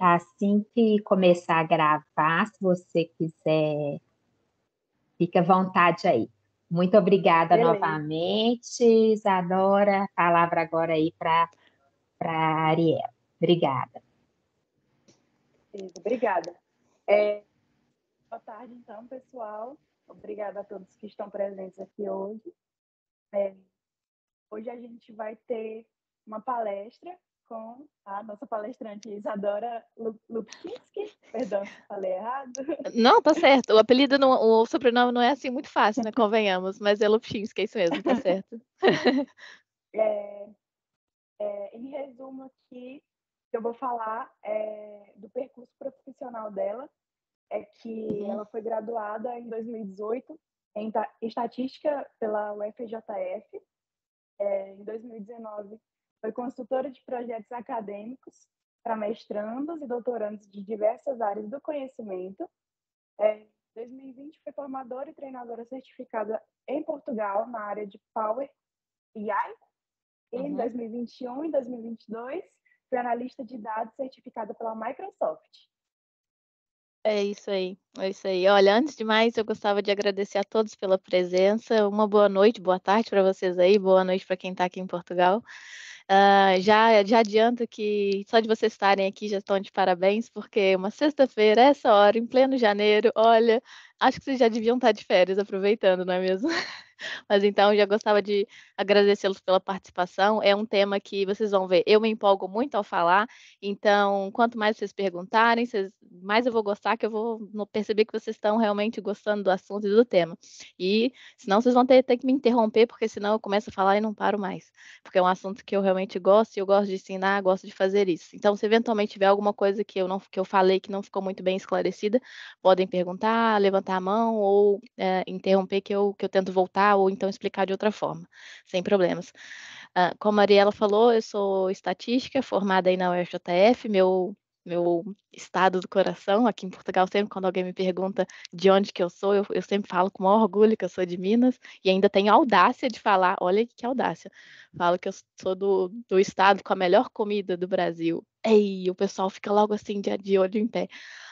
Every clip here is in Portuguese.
assim que começar a gravar, se você quiser, fica à vontade aí. Muito obrigada Beleza, novamente, Isadora. A palavra agora aí para Ariel. Obrigada. beleza, obrigada. É, boa tarde, então, pessoal. Obrigada a todos que estão presentes aqui hoje. É, hoje a gente vai ter uma palestra com a nossa palestrante Isadora Lupczynski. Perdão se falei errado. Não, tá certo. O apelido, não, o sobrenome não é assim muito fácil, né? Convenhamos, mas é Lupczynski, é isso mesmo, tá certo. É, em resumo aqui, eu vou falar do percurso profissional dela, que Uhum. ela foi graduada em 2018 em estatística pela UFJF. Em 2019, foi consultora de projetos acadêmicos para mestrandos e doutorandos de diversas áreas do conhecimento. Em 2020, foi formadora e treinadora certificada em Portugal na área de Power BI. E em 2021 e 2022, foi analista de dados certificada pela Microsoft. É isso aí, é isso aí. Olha, antes de mais, eu gostava de agradecer a todos pela presença. Uma boa noite, boa tarde para vocês aí, boa noite para quem está aqui em Portugal. Já adianto que só de vocês estarem aqui já estão de parabéns, porque uma sexta-feira, essa hora, em pleno janeiro, olha, acho que vocês já deviam estar de férias aproveitando, não é mesmo? Mas então, já gostava de agradecê-los pela participação. É um tema que vocês vão ver, eu me empolgo muito ao falar, então, quanto mais vocês perguntarem, mais eu vou gostar, que eu vou perceber que vocês estão realmente gostando do assunto e do tema. E senão vocês vão ter que me interromper, porque senão eu começo a falar e não paro mais. Porque é um assunto que eu realmente gosto e eu gosto de ensinar, gosto de fazer isso. Então, se eventualmente tiver alguma coisa que eu falei que não ficou muito bem esclarecida, podem perguntar, levantar a mão ou interromper que eu tento voltar ou então explicar de outra forma, sem problemas. Como a Ariela falou, eu sou estatística, formada aí na UFJF, meu estado do coração, aqui em Portugal, sempre quando alguém me pergunta de onde que eu sou, eu sempre falo com o maior orgulho que eu sou de Minas, e ainda tenho a audácia de falar, olha que audácia, falo que eu sou do estado com a melhor comida do Brasil. Ei, o pessoal fica logo assim, de olho em pé.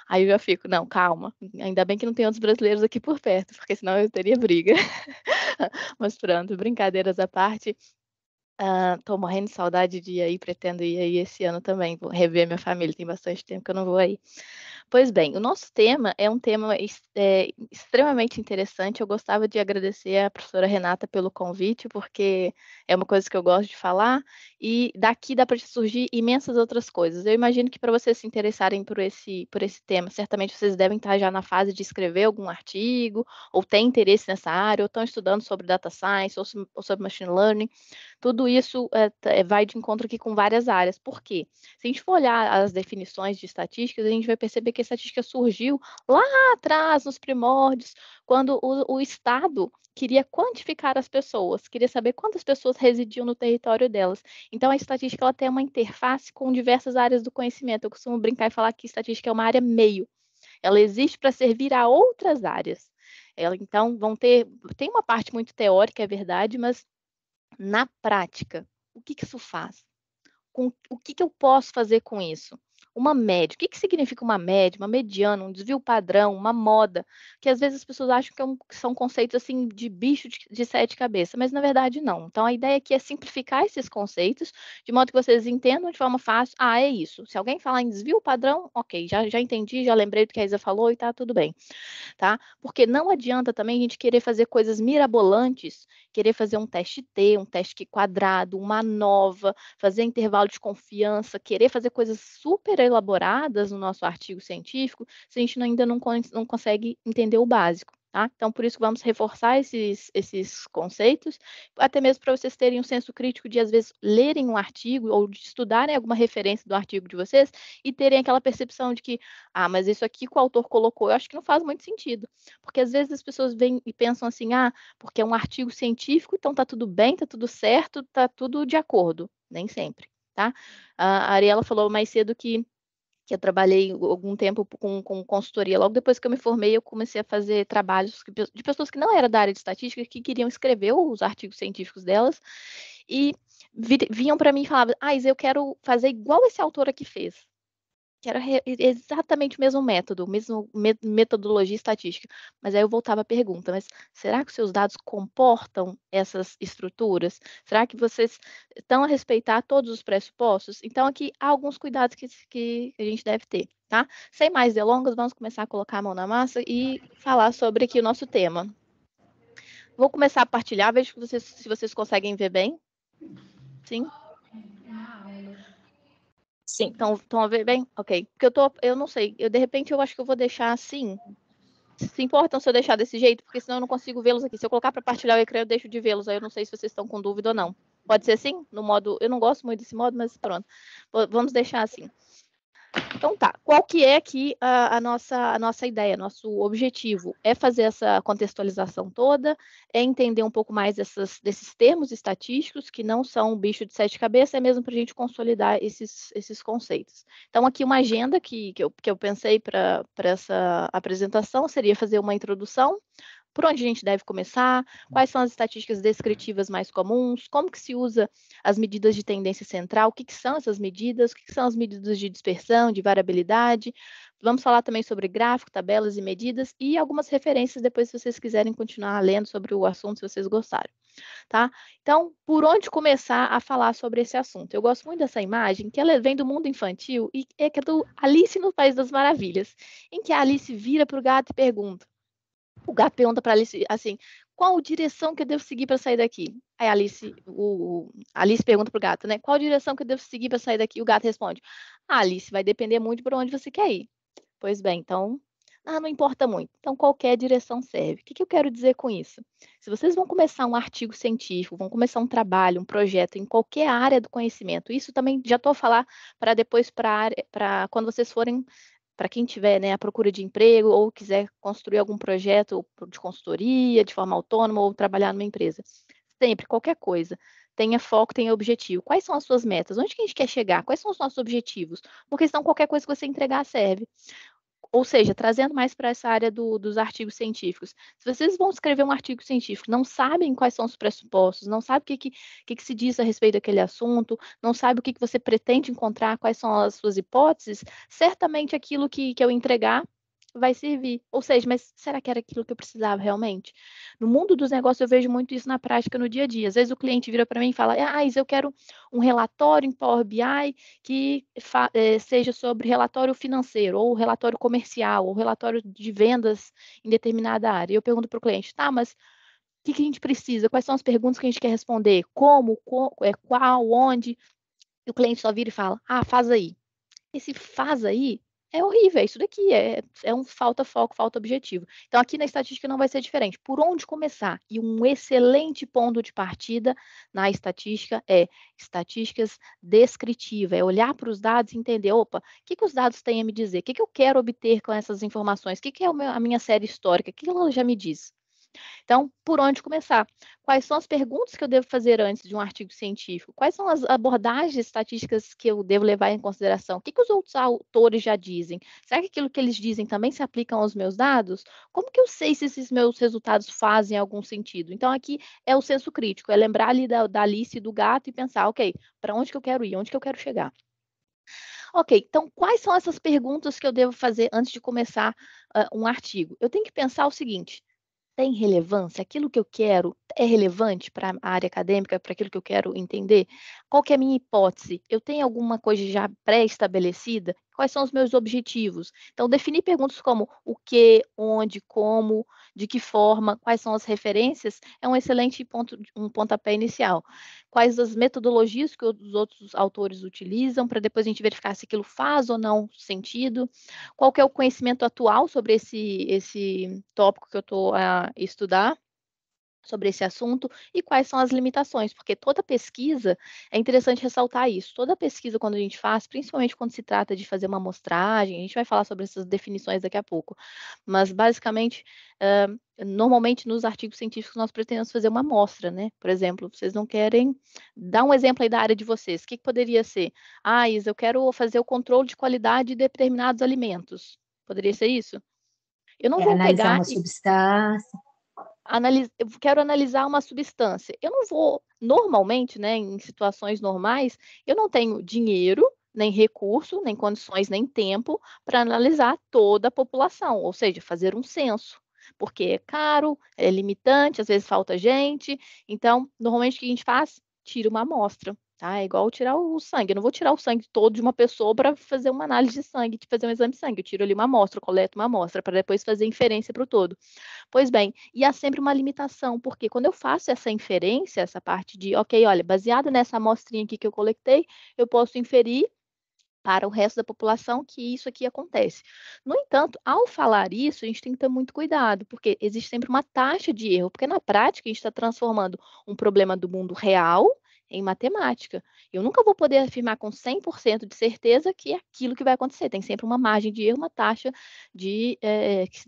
Aí eu já fico, não, calma, ainda bem que não tem outros brasileiros aqui por perto, porque senão eu teria briga. Mas pronto, brincadeiras à parte. Tô morrendo de saudade de ir aí, pretendo ir aí esse ano também. Vou rever minha família, tem bastante tempo que eu não vou aí. Pois bem, o nosso tema é um tema extremamente interessante. Eu gostava de agradecer à professora Renata pelo convite, porque é uma coisa que eu gosto de falar, e daqui dá para surgir imensas outras coisas. Eu imagino que para vocês se interessarem por esse tema, certamente vocês devem estar já na fase de escrever algum artigo, ou têm interesse nessa área, ou estão estudando sobre data science, ou sobre machine learning. Tudo isso vai de encontro aqui com várias áreas. Por quê? Se a gente for olhar as definições de estatísticas, a gente vai perceber que a estatística surgiu lá atrás, nos primórdios, quando o Estado queria quantificar as pessoas, queria saber quantas pessoas residiam no território delas. Então, a estatística ela tem uma interface com diversas áreas do conhecimento. Eu costumo brincar e falar que estatística é uma área meio. Ela existe para servir a outras áreas. Então, tem uma parte muito teórica, é verdade, mas na prática, o que isso faz? O que eu posso fazer com isso? Uma média. O que significa uma média, uma mediana, um desvio padrão, uma moda? Que às vezes as pessoas acham que são conceitos assim de bicho de sete cabeças, mas na verdade não. Então a ideia aqui é simplificar esses conceitos, de modo que vocês entendam de forma fácil. É isso. Se alguém falar em desvio padrão, ok, já entendi, já lembrei do que a Isa falou e tá tudo bem, tá? Porque não adianta também a gente querer fazer coisas mirabolantes, querer fazer um teste T, um teste quadrado, uma nova, fazer intervalo de confiança, querer fazer coisas super elaboradas no nosso artigo científico, se a gente ainda não consegue entender o básico. Tá? Então, por isso, vamos reforçar esses conceitos, até mesmo para vocês terem um senso crítico de, às vezes, lerem um artigo ou de estudarem alguma referência do artigo de vocês e terem aquela percepção de que, mas isso aqui que o autor colocou, eu acho que não faz muito sentido. Porque, às vezes, as pessoas vêm e pensam assim, porque é um artigo científico, então tá tudo bem, tá tudo certo, tá tudo de acordo. Nem sempre, tá? A Ariela falou mais cedo que eu trabalhei algum tempo com consultoria. Logo depois que eu me formei, eu comecei a fazer trabalhos de pessoas que não eram da área de estatística, que queriam escrever os artigos científicos delas, e vinham para mim e falavam, Isa, eu quero fazer igual esse autor aqui fez. que era exatamente o mesmo método, metodologia estatística. Mas aí eu voltava à pergunta, mas será que os seus dados comportam essas estruturas? Será que vocês estão a respeitar todos os pressupostos? Então, aqui há alguns cuidados que a gente deve ter, tá? Sem mais delongas, vamos começar a colocar a mão na massa e falar sobre aqui o nosso tema. Vou começar a partilhar, vejo se vocês conseguem ver bem. Sim? Sim, estão a ver bem? Ok. Porque eu não sei, de repente eu acho que eu vou deixar assim. Se importam se eu deixar desse jeito? Porque senão eu não consigo vê-los aqui. Se eu colocar para partilhar o ecrã, eu deixo de vê-los. Aí eu não sei se vocês estão com dúvida ou não. Pode ser assim? No modo. Eu não gosto muito desse modo, mas pronto. Vamos deixar assim. Então tá, qual que é aqui a nossa ideia, nosso objetivo? É fazer essa contextualização toda, é entender um pouco mais desses termos estatísticos, que não são um bicho de sete cabeças, é mesmo para a gente consolidar esses conceitos. Então aqui uma agenda que eu pensei para essa apresentação seria fazer uma introdução, por onde a gente deve começar, quais são as estatísticas descritivas mais comuns, como que se usa as medidas de tendência central, o que são essas medidas, o que são as medidas de dispersão, de variabilidade. Vamos falar também sobre gráfico, tabelas e medidas e algumas referências depois se vocês quiserem continuar lendo sobre o assunto, se vocês gostarem. Tá? Então, por onde começar a falar sobre esse assunto? Eu gosto muito dessa imagem, que ela vem do mundo infantil e é que é do Alice no País das Maravilhas, em que a Alice vira para o gato e pergunta, o gato pergunta para Alice assim, qual direção que eu devo seguir para sair daqui? Aí a Alice pergunta para o gato, né? Qual direção que eu devo seguir para sair daqui? O gato responde, Alice, vai depender muito para onde você quer ir. Pois bem, então, não importa muito. Então, qualquer direção serve. O que eu quero dizer com isso? Se vocês vão começar um artigo científico, vão começar um trabalho, um projeto em qualquer área do conhecimento, isso também já estou a falar para depois, para quando vocês forem para quem tiver, né, à procura de emprego ou quiser construir algum projeto de consultoria, de forma autônoma ou trabalhar numa empresa. Sempre, qualquer coisa. Tenha foco, tenha objetivo. Quais são as suas metas? Onde que a gente quer chegar? Quais são os nossos objetivos? Porque senão qualquer coisa que você entregar serve. Ou seja, trazendo mais para essa área dos artigos científicos. Se vocês vão escrever um artigo científico, não sabem quais são os pressupostos, não sabem o que se diz a respeito daquele assunto, não sabe o que você pretende encontrar, quais são as suas hipóteses, certamente aquilo que eu entregar vai servir. Ou seja, mas será que era aquilo que eu precisava realmente? No mundo dos negócios, eu vejo muito isso na prática no dia a dia. Às vezes o cliente vira para mim e fala, eu quero um relatório em Power BI que seja sobre relatório financeiro, ou relatório comercial, ou relatório de vendas em determinada área. E eu pergunto para o cliente, tá, mas o que a gente precisa? Quais são as perguntas que a gente quer responder? Como, qual, onde? E o cliente só vira e fala, faz aí. Esse faz aí é horrível, é isso daqui, é um falta foco, falta objetivo. Então, aqui na estatística não vai ser diferente. Por onde começar? E um excelente ponto de partida na estatística é estatísticas descritivas, é olhar para os dados e entender, opa, o que os dados têm a me dizer? O que eu quero obter com essas informações? O que é a minha série histórica? O que ela já me diz? Então, por onde começar? Quais são as perguntas que eu devo fazer antes de um artigo científico? Quais são as abordagens estatísticas que eu devo levar em consideração? O que os outros autores já dizem? Será que aquilo que eles dizem também se aplica aos meus dados? Como que eu sei se esses meus resultados fazem algum sentido? Então, aqui é o senso crítico, é lembrar ali da Alice e do gato e pensar, ok, para onde que eu quero ir? Onde que eu quero chegar? Ok, então quais são essas perguntas que eu devo fazer antes de começar um artigo? Eu tenho que pensar o seguinte, tem relevância? Aquilo que eu quero é relevante para a área acadêmica, para aquilo que eu quero entender? Qual que é a minha hipótese? Eu tenho alguma coisa já pré-estabelecida? Quais são os meus objetivos? Então, definir perguntas como o que, onde, como, de que forma, quais são as referências, é um excelente um pontapé inicial. Quais as metodologias que os outros autores utilizam, para depois a gente verificar se aquilo faz ou não sentido? Qual que é o conhecimento atual sobre esse tópico que eu estou a estudar, sobre esse assunto, e quais são as limitações, porque toda pesquisa, é interessante ressaltar isso, toda pesquisa quando a gente faz, principalmente quando se trata de fazer uma amostragem, a gente vai falar sobre essas definições daqui a pouco, mas basicamente, normalmente nos artigos científicos nós pretendemos fazer uma amostra, né? Por exemplo, vocês não querem dar um exemplo aí da área de vocês, o que poderia ser? Isa, eu quero fazer o controle de qualidade de determinados alimentos. Poderia ser isso? Eu não vou analisar pegar uma substância. eu quero analisar uma substância. Eu não vou, normalmente, né, em situações normais, eu não tenho dinheiro, nem recurso, nem condições, nem tempo para analisar toda a população, ou seja, fazer um censo, porque é caro, é limitante, às vezes falta gente. Então, normalmente o que a gente faz? Tira uma amostra. Tá? É igual tirar o sangue. Eu não vou tirar o sangue todo de uma pessoa para fazer uma análise de sangue, de fazer um exame de sangue. Eu tiro ali uma amostra, coleto uma amostra para depois fazer inferência para o todo. Pois bem, e há sempre uma limitação, porque quando eu faço essa inferência, essa parte de, ok, olha, baseado nessa amostrinha aqui que eu coletei, eu posso inferir para o resto da população que isso aqui acontece. No entanto, ao falar isso, a gente tem que ter muito cuidado, porque existe sempre uma taxa de erro, porque na prática a gente está transformando um problema do mundo real em matemática. Eu nunca vou poder afirmar com 100% de certeza que é aquilo que vai acontecer. Tem sempre uma margem de erro, uma taxa que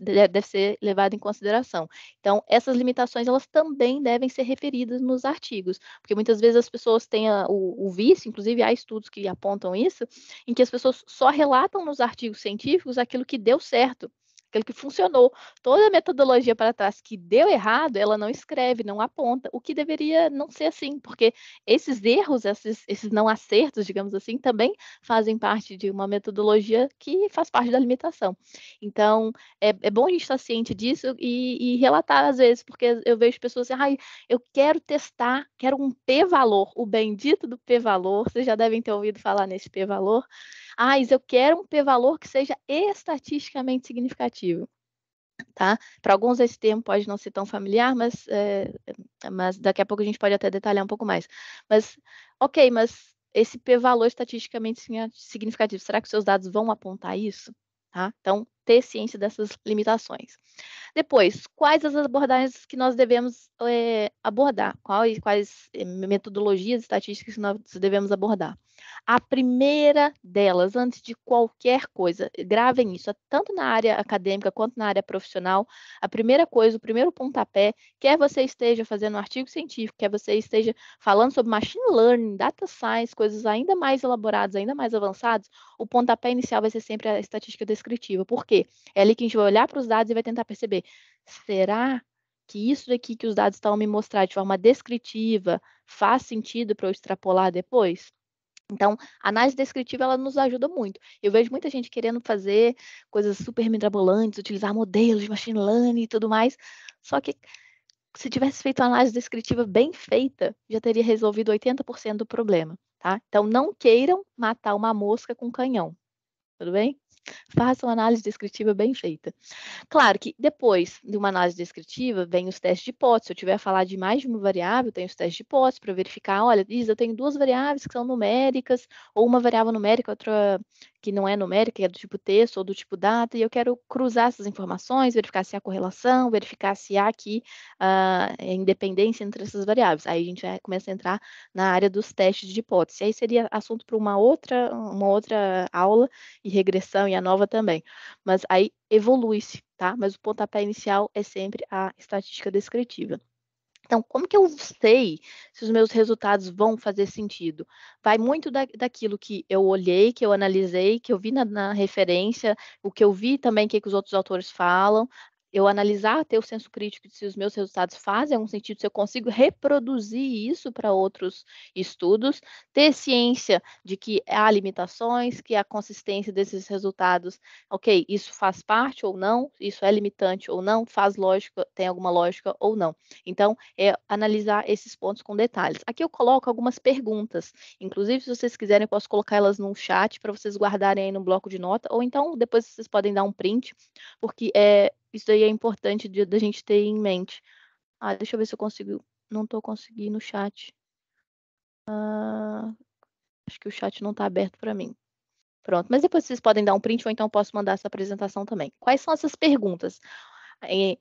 deve ser levada em consideração. Então, essas limitações, elas também devem ser referidas nos artigos, porque muitas vezes as pessoas têm o vício, inclusive há estudos que apontam isso, em que as pessoas só relatam nos artigos científicos aquilo que deu certo, aquilo que funcionou. Toda a metodologia para trás que deu errado, ela não escreve, não aponta, o que deveria não ser assim, porque esses erros, esses não acertos, digamos assim, também fazem parte de uma metodologia que faz parte da limitação. Então, é bom a gente estar ciente disso e relatar às vezes, porque eu vejo pessoas assim, eu quero testar, quero um p-valor, o bendito do p-valor, vocês já devem ter ouvido falar nesse p-valor. Mas eu quero um p-valor que seja estatisticamente significativo, tá? Para alguns esse termo pode não ser tão familiar, mas daqui a pouco a gente pode até detalhar um pouco mais. Mas, ok, mas esse p-valor estatisticamente significativo, será que os seus dados vão apontar isso? Tá? Então, ter ciência dessas limitações. Depois, quais as abordagens que nós devemos abordar? Quais metodologias estatísticas que nós devemos abordar? A primeira delas, antes de qualquer coisa, gravem isso, tanto na área acadêmica quanto na área profissional, a primeira coisa, o primeiro pontapé, quer você esteja fazendo um artigo científico, quer você esteja falando sobre machine learning, data science, coisas ainda mais elaboradas, ainda mais avançadas, o pontapé inicial vai ser sempre a estatística descritiva. Por quê? É ali que a gente vai olhar para os dados e vai tentar perceber, será que isso daqui que os dados estão me mostrar de forma descritiva faz sentido para eu extrapolar depois? Então, a análise descritiva, ela nos ajuda muito. Eu vejo muita gente querendo fazer coisas super mirabolantes, utilizar modelos de machine learning e tudo mais, só que se tivesse feito uma análise descritiva bem feita, já teria resolvido 80% do problema, tá? Então, não queiram matar uma mosca com canhão, tudo bem? Façam uma análise descritiva bem feita. Claro que depois de uma análise descritiva, vem os testes de hipótese. Se eu tiver a falar de mais de uma variável, tem os testes de hipótese para verificar, olha, eu tenho duas variáveis que são numéricas, ou uma variável numérica, outra que não é numérica, que é do tipo texto ou do tipo data, e eu quero cruzar essas informações, verificar se há correlação, verificar se há aqui independência entre essas variáveis. Aí a gente começa a entrar na área dos testes de hipótese. Aí seria assunto para uma outra aula, e regressão, e a nova também. Mas aí evolui-se, tá? Mas o pontapé inicial é sempre a estatística descritiva. Então, como que eu sei se os meus resultados vão fazer sentido? Vai muito daquilo que eu olhei, que eu analisei, que eu vi na referência, o que eu vi também, o que os outros autores falam. Eu analisar, ter o senso crítico de se os meus resultados fazem algum sentido, se eu consigo reproduzir isso para outros estudos, ter ciência de que há limitações, que a consistência desses resultados, ok, isso faz parte ou não, isso é limitante ou não, faz lógica, tem alguma lógica ou não. Então, analisar esses pontos com detalhes. Aqui eu coloco algumas perguntas, inclusive se vocês quiserem eu posso colocar elas num chat para vocês guardarem aí no bloco de nota, ou então depois vocês podem dar um print, porque isso aí é importante da gente ter em mente. Deixa eu ver se eu consigo, não estou conseguindo no chat. Acho que o chat não está aberto para mim. Pronto, mas depois vocês podem dar um print ou então eu posso mandar essa apresentação também. Quais são essas perguntas?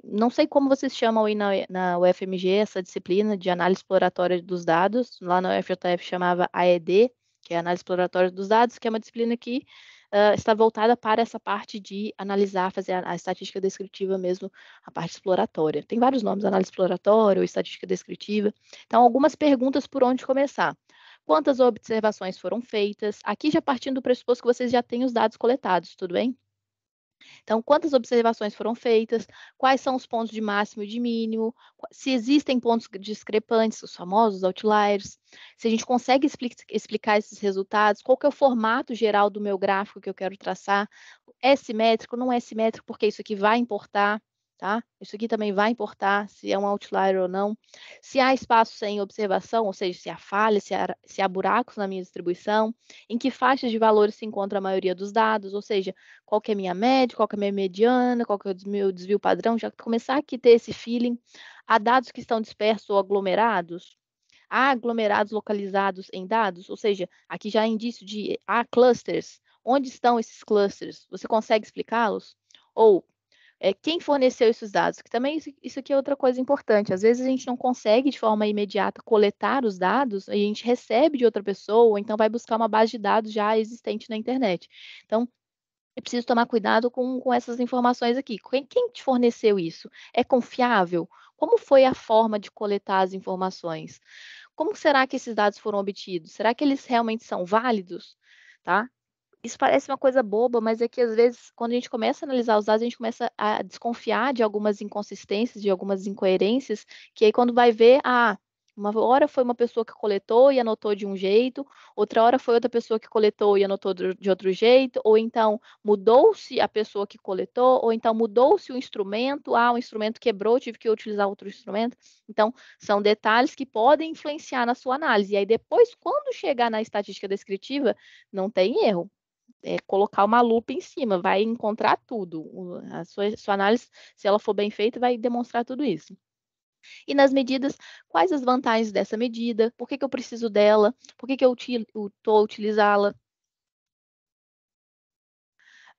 Não sei como vocês chamam aí na UFMG essa disciplina de análise exploratória dos dados. Lá na UFJF chamava AED, que é análise exploratória dos dados, que é uma disciplina que está voltada para essa parte de analisar, fazer a estatística descritiva mesmo, a parte exploratória. Tem vários nomes, análise exploratória ou estatística descritiva. Então, algumas perguntas por onde começar. Quantas observações foram feitas? Aqui já partindo do pressuposto que vocês já têm os dados coletados, tudo bem? Então, quantas observações foram feitas, quais são os pontos de máximo e de mínimo, se existem pontos discrepantes, os famosos outliers, se a gente consegue explicar esses resultados, qual que é o formato geral do meu gráfico que eu quero traçar, é simétrico, não é simétrico, porque isso aqui vai importar, tá? Isso aqui também vai importar se é um outlier ou não. Se há espaço sem observação, ou seja, se há falha, se há buracos na minha distribuição, em que faixas de valores se encontra a maioria dos dados, ou seja, qual que é a minha média, qual que é a minha mediana, qual que é o meu desvio padrão, já começar aqui a ter esse feeling. Há dados que estão dispersos ou aglomerados? Há aglomerados localizados em dados? Ou seja, aqui já há indício de há clusters. Onde estão esses clusters? Você consegue explicá-los? Ou quem forneceu esses dados? Que também isso aqui é outra coisa importante. Às vezes a gente não consegue de forma imediata coletar os dados, a gente recebe de outra pessoa, ou então vai buscar uma base de dados já existente na internet. Então, eu preciso tomar cuidado com essas informações aqui. Quem te forneceu isso? É confiável? Como foi a forma de coletar as informações? Como será que esses dados foram obtidos? Será que eles realmente são válidos? Tá? Isso parece uma coisa boba, mas é que às vezes, quando a gente começa a analisar os dados, a gente começa a desconfiar de algumas inconsistências, de algumas incoerências, que aí quando vai ver, uma hora foi uma pessoa que coletou e anotou de um jeito, outra hora foi outra pessoa que coletou e anotou de outro jeito, ou então mudou-se a pessoa que coletou, ou então mudou-se o instrumento, o instrumento quebrou, tive que utilizar outro instrumento. Então, são detalhes que podem influenciar na sua análise. E aí depois, quando chegar na estatística descritiva, não tem erro, colocar uma lupa em cima, vai encontrar tudo. A sua análise, se ela for bem feita, vai demonstrar tudo isso. E nas medidas, quais as vantagens dessa medida? Por que eu preciso dela? Por que eu estou a utilizá-la?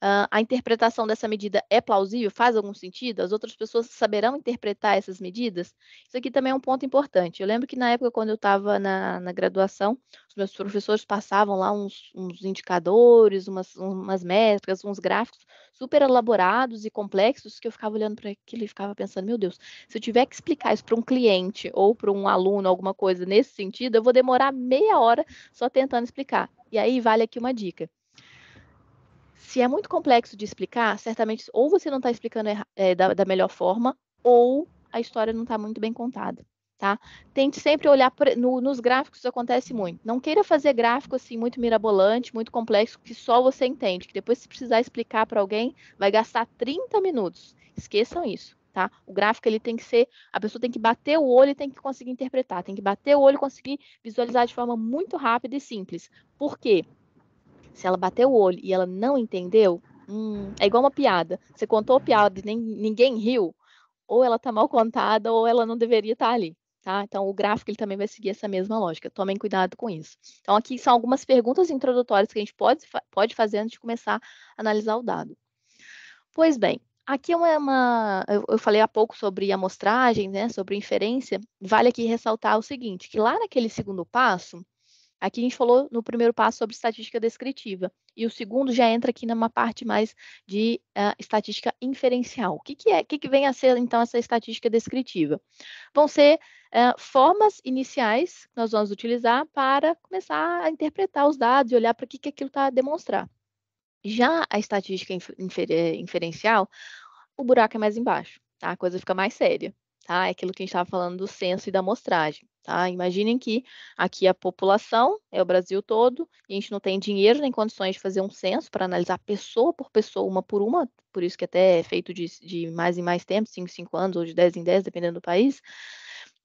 A interpretação dessa medida é plausível? Faz algum sentido? As outras pessoas saberão interpretar essas medidas? Isso aqui também é um ponto importante. Eu lembro que na época, quando eu estava na graduação, os meus professores passavam lá uns indicadores, umas métricas, uns gráficos super elaborados e complexos, que eu ficava olhando para aquilo e ficava pensando, meu Deus, se eu tiver que explicar isso para um cliente ou para um aluno, alguma coisa nesse sentido, eu vou demorar meia hora só tentando explicar. E aí vale aqui uma dica. Se é muito complexo de explicar, certamente ou você não está explicando da melhor forma, ou a história não está muito bem contada, tá? Tente sempre olhar nos gráficos, isso acontece muito. Não queira fazer gráfico assim muito mirabolante, muito complexo, que só você entende, que depois se precisar explicar para alguém, vai gastar 30 minutos. Esqueçam isso, tá? O gráfico ele tem que ser, a pessoa tem que bater o olho e tem que conseguir interpretar, tem que bater o olho e conseguir visualizar de forma muito rápida e simples. Por quê? Se ela bateu o olho e ela não entendeu, é igual uma piada. Você contou a piada e ninguém riu, ou ela está mal contada, ou ela não deveria estar ali. Tá? Então, o gráfico ele também vai seguir essa mesma lógica. Tomem cuidado com isso. Então, aqui são algumas perguntas introdutórias que a gente pode fazer antes de começar a analisar o dado. Pois bem, aqui eu falei há pouco sobre amostragem, né, sobre inferência. Vale aqui ressaltar o seguinte, que lá naquele segundo passo, aqui a gente falou no primeiro passo sobre estatística descritiva, e o segundo já entra aqui numa parte mais de estatística inferencial. O que vem a ser, então, essa estatística descritiva? Vão ser formas iniciais que nós vamos utilizar para começar a interpretar os dados e olhar para o que aquilo está a demonstrar. Já a estatística inferencial, o buraco é mais embaixo, tá? A coisa fica mais séria, tá? É aquilo que a gente estava falando do censo e da amostragem, tá? Imaginem que aqui a população é o Brasil todo, e a gente não tem dinheiro nem condições de fazer um censo para analisar pessoa por pessoa, uma por uma, por isso que até é feito de mais em mais tempo, 5 em 5 anos, ou de 10 em 10, dependendo do país,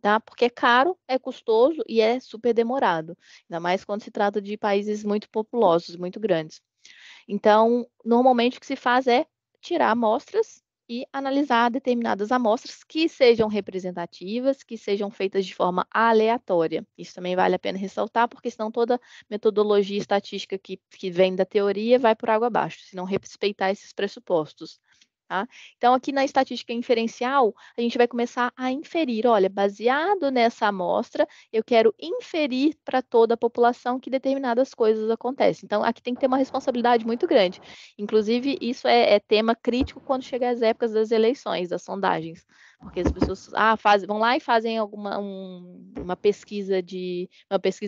tá? Porque é caro, é custoso e é super demorado, ainda mais quando se trata de países muito populosos, muito grandes. Então, normalmente o que se faz é tirar amostras e analisar determinadas amostras que sejam representativas, que sejam feitas de forma aleatória. Isso também vale a pena ressaltar, porque senão toda metodologia estatística que vem da teoria vai por água abaixo, se não respeitar esses pressupostos. Tá? Então, aqui na estatística inferencial, a gente vai começar a inferir, olha, baseado nessa amostra, eu quero inferir para toda a população que determinadas coisas acontecem. Então, aqui tem que ter uma responsabilidade muito grande. Inclusive, isso é tema crítico quando chega as épocas das eleições, das sondagens. Porque as pessoas vão lá e fazem uma pesquisa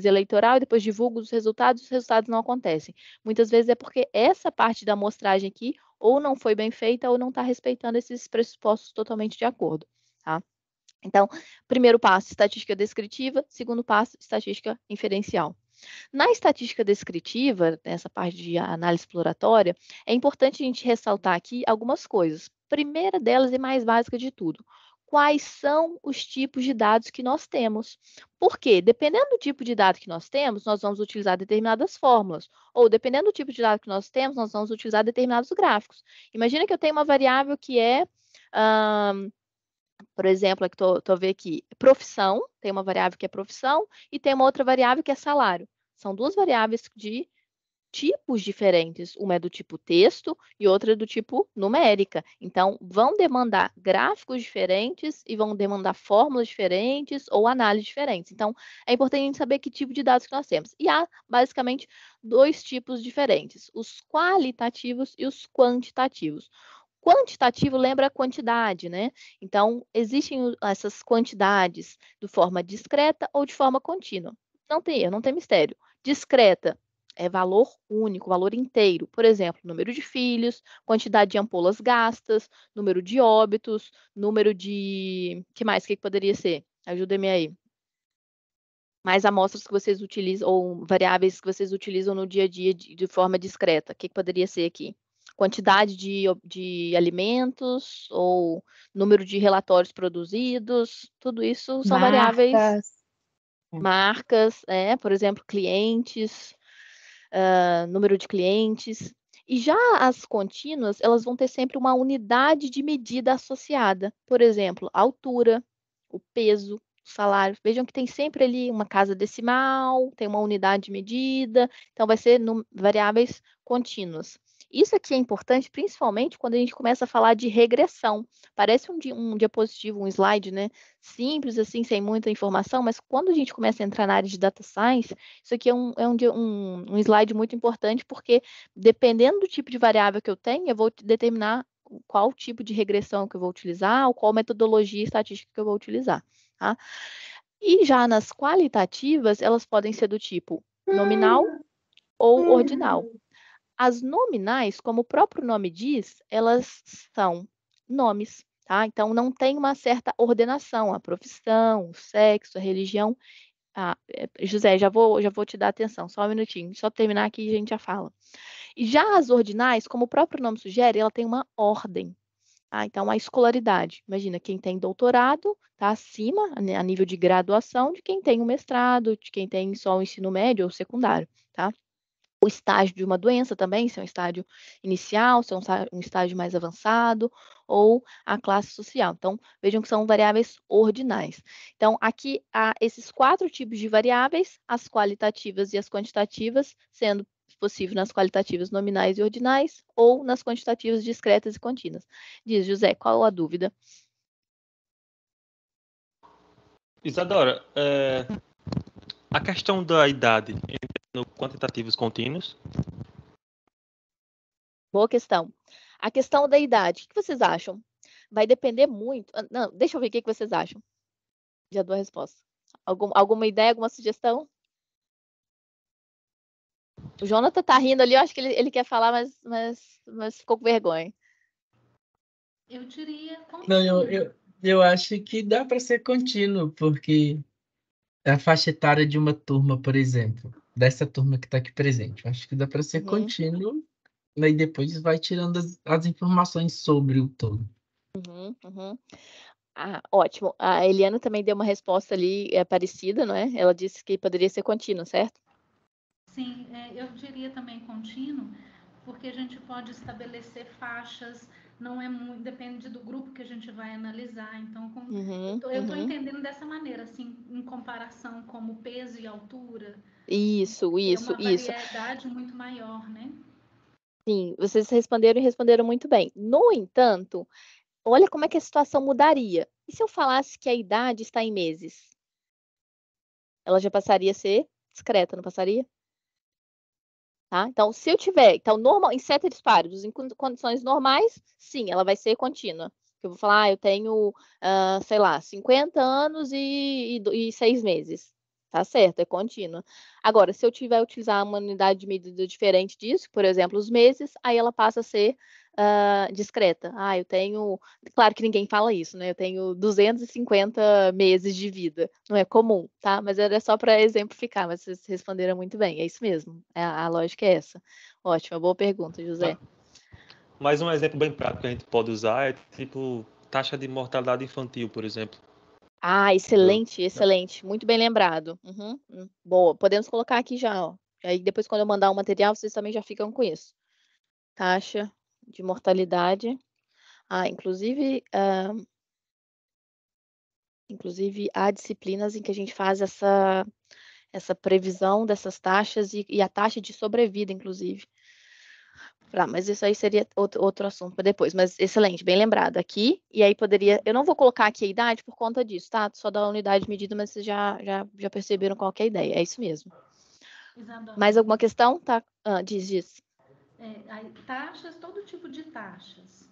eleitoral e depois divulgam os resultados não acontecem. Muitas vezes é porque essa parte da amostragem aqui ou não foi bem feita ou não está respeitando esses pressupostos totalmente de acordo, tá? Então, primeiro passo, estatística descritiva, segundo passo, estatística inferencial. Na estatística descritiva, nessa parte de análise exploratória, é importante a gente ressaltar aqui algumas coisas. Primeira delas e mais básica de tudo, quais são os tipos de dados que nós temos? Por quê? Dependendo do tipo de dado que nós temos, nós vamos utilizar determinadas fórmulas, ou dependendo do tipo de dado que nós temos, nós vamos utilizar determinados gráficos. Imagina que eu tenho uma variável que é, por exemplo, aqui estou vendo aqui, profissão, tem uma variável que é profissão e tem uma outra variável que é salário. São duas variáveis de tipos diferentes. Uma é do tipo texto e outra é do tipo numérica. Então, vão demandar gráficos diferentes e vão demandar fórmulas diferentes ou análises diferentes. Então, é importante a gente saber que tipo de dados que nós temos. E há, basicamente, dois tipos diferentes, os qualitativos e os quantitativos. Quantitativo lembra a quantidade, né? Então, existem essas quantidades de forma discreta ou de forma contínua. Não tem erro, não tem mistério. Discreta é valor único, valor inteiro. Por exemplo, número de filhos, quantidade de ampolas gastas, número de óbitos, número de... que mais? O que poderia ser? Ajuda-me aí. Mais amostras que vocês utilizam, ou variáveis que vocês utilizam no dia a dia de forma discreta. O que poderia ser aqui? Quantidade de alimentos ou número de relatórios produzidos, tudo isso são variáveis, marcas, por exemplo, clientes, número de clientes. E já as contínuas, elas vão ter sempre uma unidade de medida associada. Por exemplo, a altura, o peso, o salário. Vejam que tem sempre ali uma casa decimal, tem uma unidade de medida, então vai ser variáveis contínuas. Isso aqui é importante, principalmente quando a gente começa a falar de regressão. Parece um diapositivo, um slide, né? Simples, assim, sem muita informação, mas quando a gente começa a entrar na área de data science, isso aqui é um slide muito importante, porque dependendo do tipo de variável que eu tenho, eu vou determinar qual tipo de regressão que eu vou utilizar, ou qual metodologia estatística que eu vou utilizar, tá? E já nas qualitativas, elas podem ser do tipo nominal ou ordinal. As nominais, como o próprio nome diz, elas são nomes, tá? Então, não tem uma certa ordenação, a profissão, o sexo, a religião. José, já vou te dar atenção, só um minutinho, só terminar aqui e a gente já fala. E já as ordinais, como o próprio nome sugere, ela tem uma ordem. Tá? Então, a escolaridade. Imagina, quem tem doutorado está acima, a nível de graduação, de quem tem um mestrado, de quem tem só o ensino médio ou secundário, tá? O estágio de uma doença também, se é um estágio inicial, se é um estágio mais avançado, ou a classe social. Então, vejam que são variáveis ordinais. Então, aqui há esses 4 tipos de variáveis, as qualitativas e as quantitativas, sendo possível nas qualitativas nominais e ordinais, ou nas quantitativas discretas e contínuas. Diz, José, qual a dúvida? Isadora, a questão da idade no quantitativos contínuos? Boa questão. A questão da idade, o que vocês acham? Vai depender muito... Não, deixa eu ver o que vocês acham. Já dou a resposta. Alguma ideia, alguma sugestão? O Jonathan tá rindo ali, eu acho que ele quer falar, mas ficou com vergonha. Eu diria contínuo. Não, eu acho que dá para ser contínuo, porque a faixa etária de uma turma, por exemplo, dessa turma que está aqui presente, eu acho que dá para ser contínuo, né, e depois vai tirando as informações sobre o todo. Ótimo. A Eliana também deu uma resposta ali parecida, não é? Ela disse que poderia ser contínuo, certo? Sim, eu diria também contínuo, porque a gente pode estabelecer faixas, não é muito, depende do grupo que a gente vai analisar. Então, eu estou entendendo dessa maneira, assim, em comparação como peso e altura. Isso. É uma variedade muito maior, né? Sim, vocês responderam muito bem. No entanto, olha como é que a situação mudaria. E se eu falasse que a idade está em meses? Ela já passaria a ser discreta, não passaria? Tá? Então, se eu tiver, normal, em ceteris paribus, em condições normais, sim, ela vai ser contínua. Eu vou falar, eu tenho, sei lá, 50 anos e 6 meses. Tá certo, é contínua. Agora, se eu tiver utilizar uma unidade de medida diferente disso, por exemplo, os meses, aí ela passa a ser discreta. Eu tenho... Claro que ninguém fala isso, né? Eu tenho 250 meses de vida. Não é comum, tá? Mas era só para exemplificar, mas vocês responderam muito bem. É isso mesmo. A lógica é essa. Ótima, boa pergunta, José. Mais um exemplo bem prático que a gente pode usar é tipo taxa de mortalidade infantil, por exemplo. Excelente, excelente. Muito bem lembrado. Boa, podemos colocar aqui já, ó. Aí depois, quando eu mandar o material, vocês também já ficam com isso. Taxa de mortalidade. Inclusive há disciplinas em que a gente faz essa previsão dessas taxas e a taxa de sobrevida, inclusive. Mas isso aí seria outro assunto para depois. Mas excelente, bem lembrado aqui. E aí poderia... Eu não vou colocar aqui a idade por conta disso, tá? Só da unidade de medida, mas vocês já perceberam qual que é a ideia. É isso mesmo. Isadora, Mais alguma questão? Tá? Diz. Taxas, todo tipo de taxas.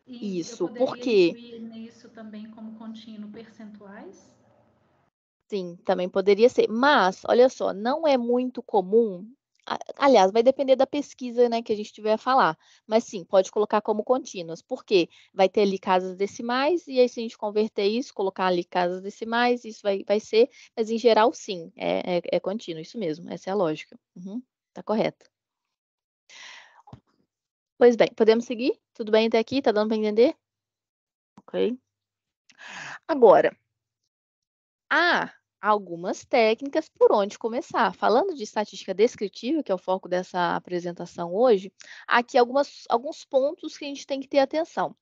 E isso, eu poderia por quê? incluir nisso também como contínuo percentuais? Sim, também poderia ser. Mas, olha só, não é muito comum. Aliás, vai depender da pesquisa, né, que a gente tiver a falar. Mas sim, pode colocar como contínuas. Por quê? Vai ter ali casas decimais, e aí se a gente converter isso, colocar ali casas decimais, isso vai ser. Mas em geral, sim, é contínuo, isso mesmo. Essa é a lógica. Tá correto. Pois bem, podemos seguir? Tudo bem até aqui? Tá dando para entender? Ok. Agora, há algumas técnicas por onde começar. Falando de estatística descritiva, que é o foco dessa apresentação hoje, há aqui alguns pontos que a gente tem que ter atenção.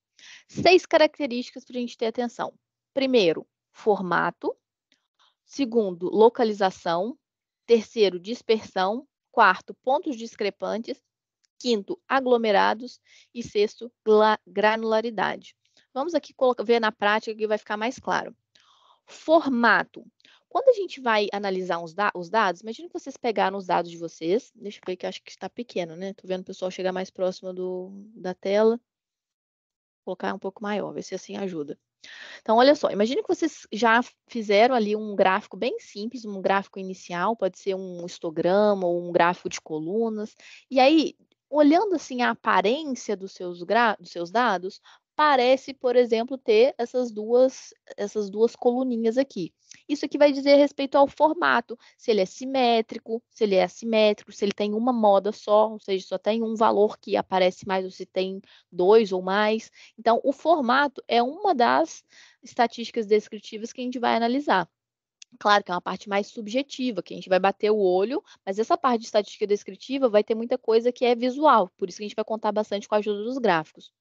6 características para a gente ter atenção. Primeiro, formato. Segundo, localização. Terceiro, dispersão. Quarto, pontos discrepantes. Quinto, aglomerados. E sexto, granularidade. Vamos aqui ver na prática que vai ficar mais claro. Formato. Quando a gente vai analisar os dados, imagina que vocês pegaram os dados de vocês. Deixa eu ver que eu acho que está pequeno, né? Tô vendo o pessoal chegar mais próximo da tela. Vou colocar um pouco maior, ver se assim ajuda. Então, olha só, imagina que vocês já fizeram ali um gráfico bem simples, um gráfico inicial, pode ser um histograma ou um gráfico de colunas. E aí, olhando assim a aparência dos seus dados, parece, por exemplo, ter essas duas coluninhas aqui. Isso aqui vai dizer respeito ao formato, se ele é simétrico, se ele é assimétrico, se ele tem uma moda só, ou seja, só tem um valor que aparece mais, ou se tem 2 ou mais. Então, o formato é uma das estatísticas descritivas que a gente vai analisar. Claro que é uma parte mais subjetiva, que a gente vai bater o olho, mas essa parte de estatística descritiva vai ter muita coisa que é visual, por isso que a gente vai contar bastante com a ajuda dos gráficos.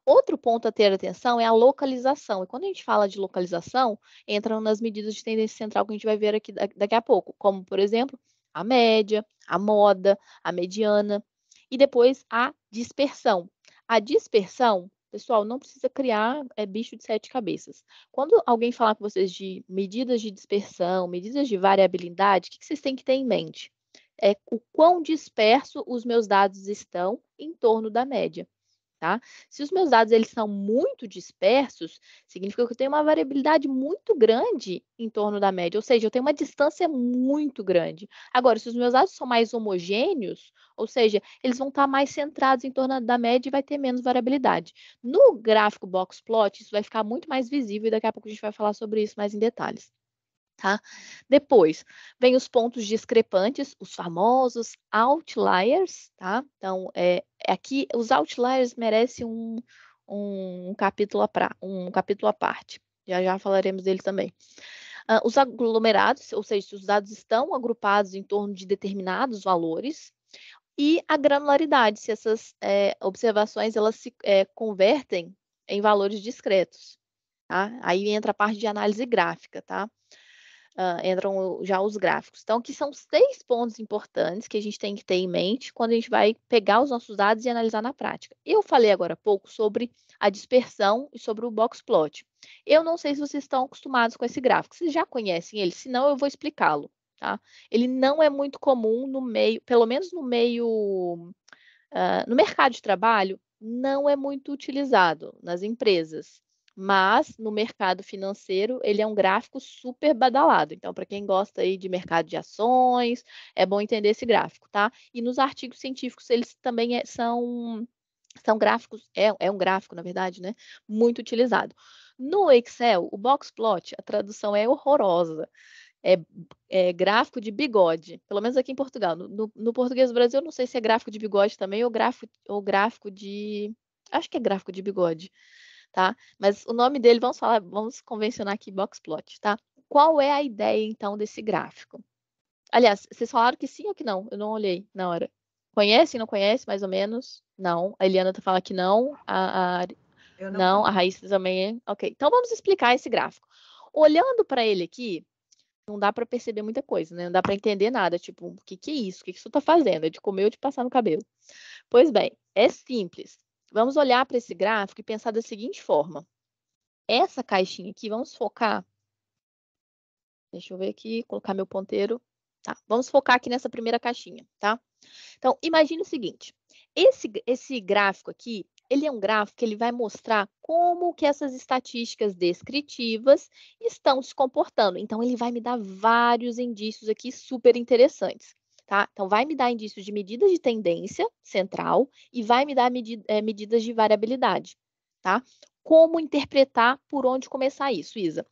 Outro ponto a ter atenção é a localização. E quando a gente fala de localização, entram nas medidas de tendência central que a gente vai ver aqui daqui a pouco, como, por exemplo, a média, a moda, a mediana e depois a dispersão. A dispersão, pessoal, não precisa criar bicho de 7 cabeças. Quando alguém falar com vocês de medidas de dispersão, medidas de variabilidade, o que vocês têm que ter em mente? É o quão disperso os meus dados estão em torno da média. Tá? Se os meus dados eles são muito dispersos, significa que eu tenho uma variabilidade muito grande em torno da média, ou seja, eu tenho uma distância muito grande. Agora, se os meus dados são mais homogêneos, ou seja, eles vão estar mais centrados em torno da média e vai ter menos variabilidade. No gráfico box plot, isso vai ficar muito mais visível e daqui a pouco a gente vai falar sobre isso mais em detalhes. Tá? Depois, vem os pontos discrepantes, os famosos outliers, tá? Então, aqui, os outliers merecem um capítulo à parte. Já falaremos dele também. Os aglomerados, ou seja, se os dados estão agrupados em torno de determinados valores, e a granularidade, se essas observações elas se convertem em valores discretos. Tá? Aí entra a parte de análise gráfica, tá? Entram já os gráficos. Então, aqui são 6 pontos importantes que a gente tem que ter em mente quando a gente vai pegar os nossos dados e analisar na prática. Eu falei agora há pouco sobre a dispersão e sobre o box plot. Eu não sei se vocês estão acostumados com esse gráfico. Vocês já conhecem ele? Se não, eu vou explicá-lo. Tá? Ele não é muito comum no meio, pelo menos no mercado de trabalho, não é muito utilizado nas empresas. Mas no mercado financeiro ele é um gráfico super badalado. Então, para quem gosta aí de mercado de ações, é bom entender esse gráfico, tá? E nos artigos científicos eles também são São gráficos, é um gráfico, na verdade, né? Muito utilizado. No Excel, o boxplot, a tradução é horrorosa. É gráfico de bigode, pelo menos aqui em Portugal. No português do Brasil, eu não sei se é gráfico de bigode também ou gráfico de... Acho que é gráfico de bigode, tá? Mas o nome dele, vamos convencionar aqui boxplot, tá? Qual é a ideia, então, desse gráfico? Aliás, vocês falaram que sim ou que não? Eu não olhei na hora. Conhece, não conhece, mais ou menos? Não. A Eliana fala que não. Eu não Não, a conheço. Raíssa também é. Ok, então vamos explicar esse gráfico. Olhando para ele aqui, não dá para perceber muita coisa, né? Não dá para entender nada. Tipo, o que é isso? O que isso tá fazendo? É de comer ou de passar no cabelo? Pois bem, é simples. Vamos olhar para esse gráfico e pensar da seguinte forma. Essa caixinha aqui, vamos focar. Deixa eu ver aqui, colocar meu ponteiro. Tá, vamos focar aqui nessa primeira caixinha, tá? Então, imagine o seguinte. Esse gráfico aqui, ele é um gráfico que ele vai mostrar como que essas estatísticas descritivas estão se comportando. Então, ele vai me dar vários indícios aqui super interessantes, tá? Então, vai me dar indícios de medidas de tendência central e vai me dar medidas de variabilidade, tá? Como interpretar, por onde começar isso, Isa?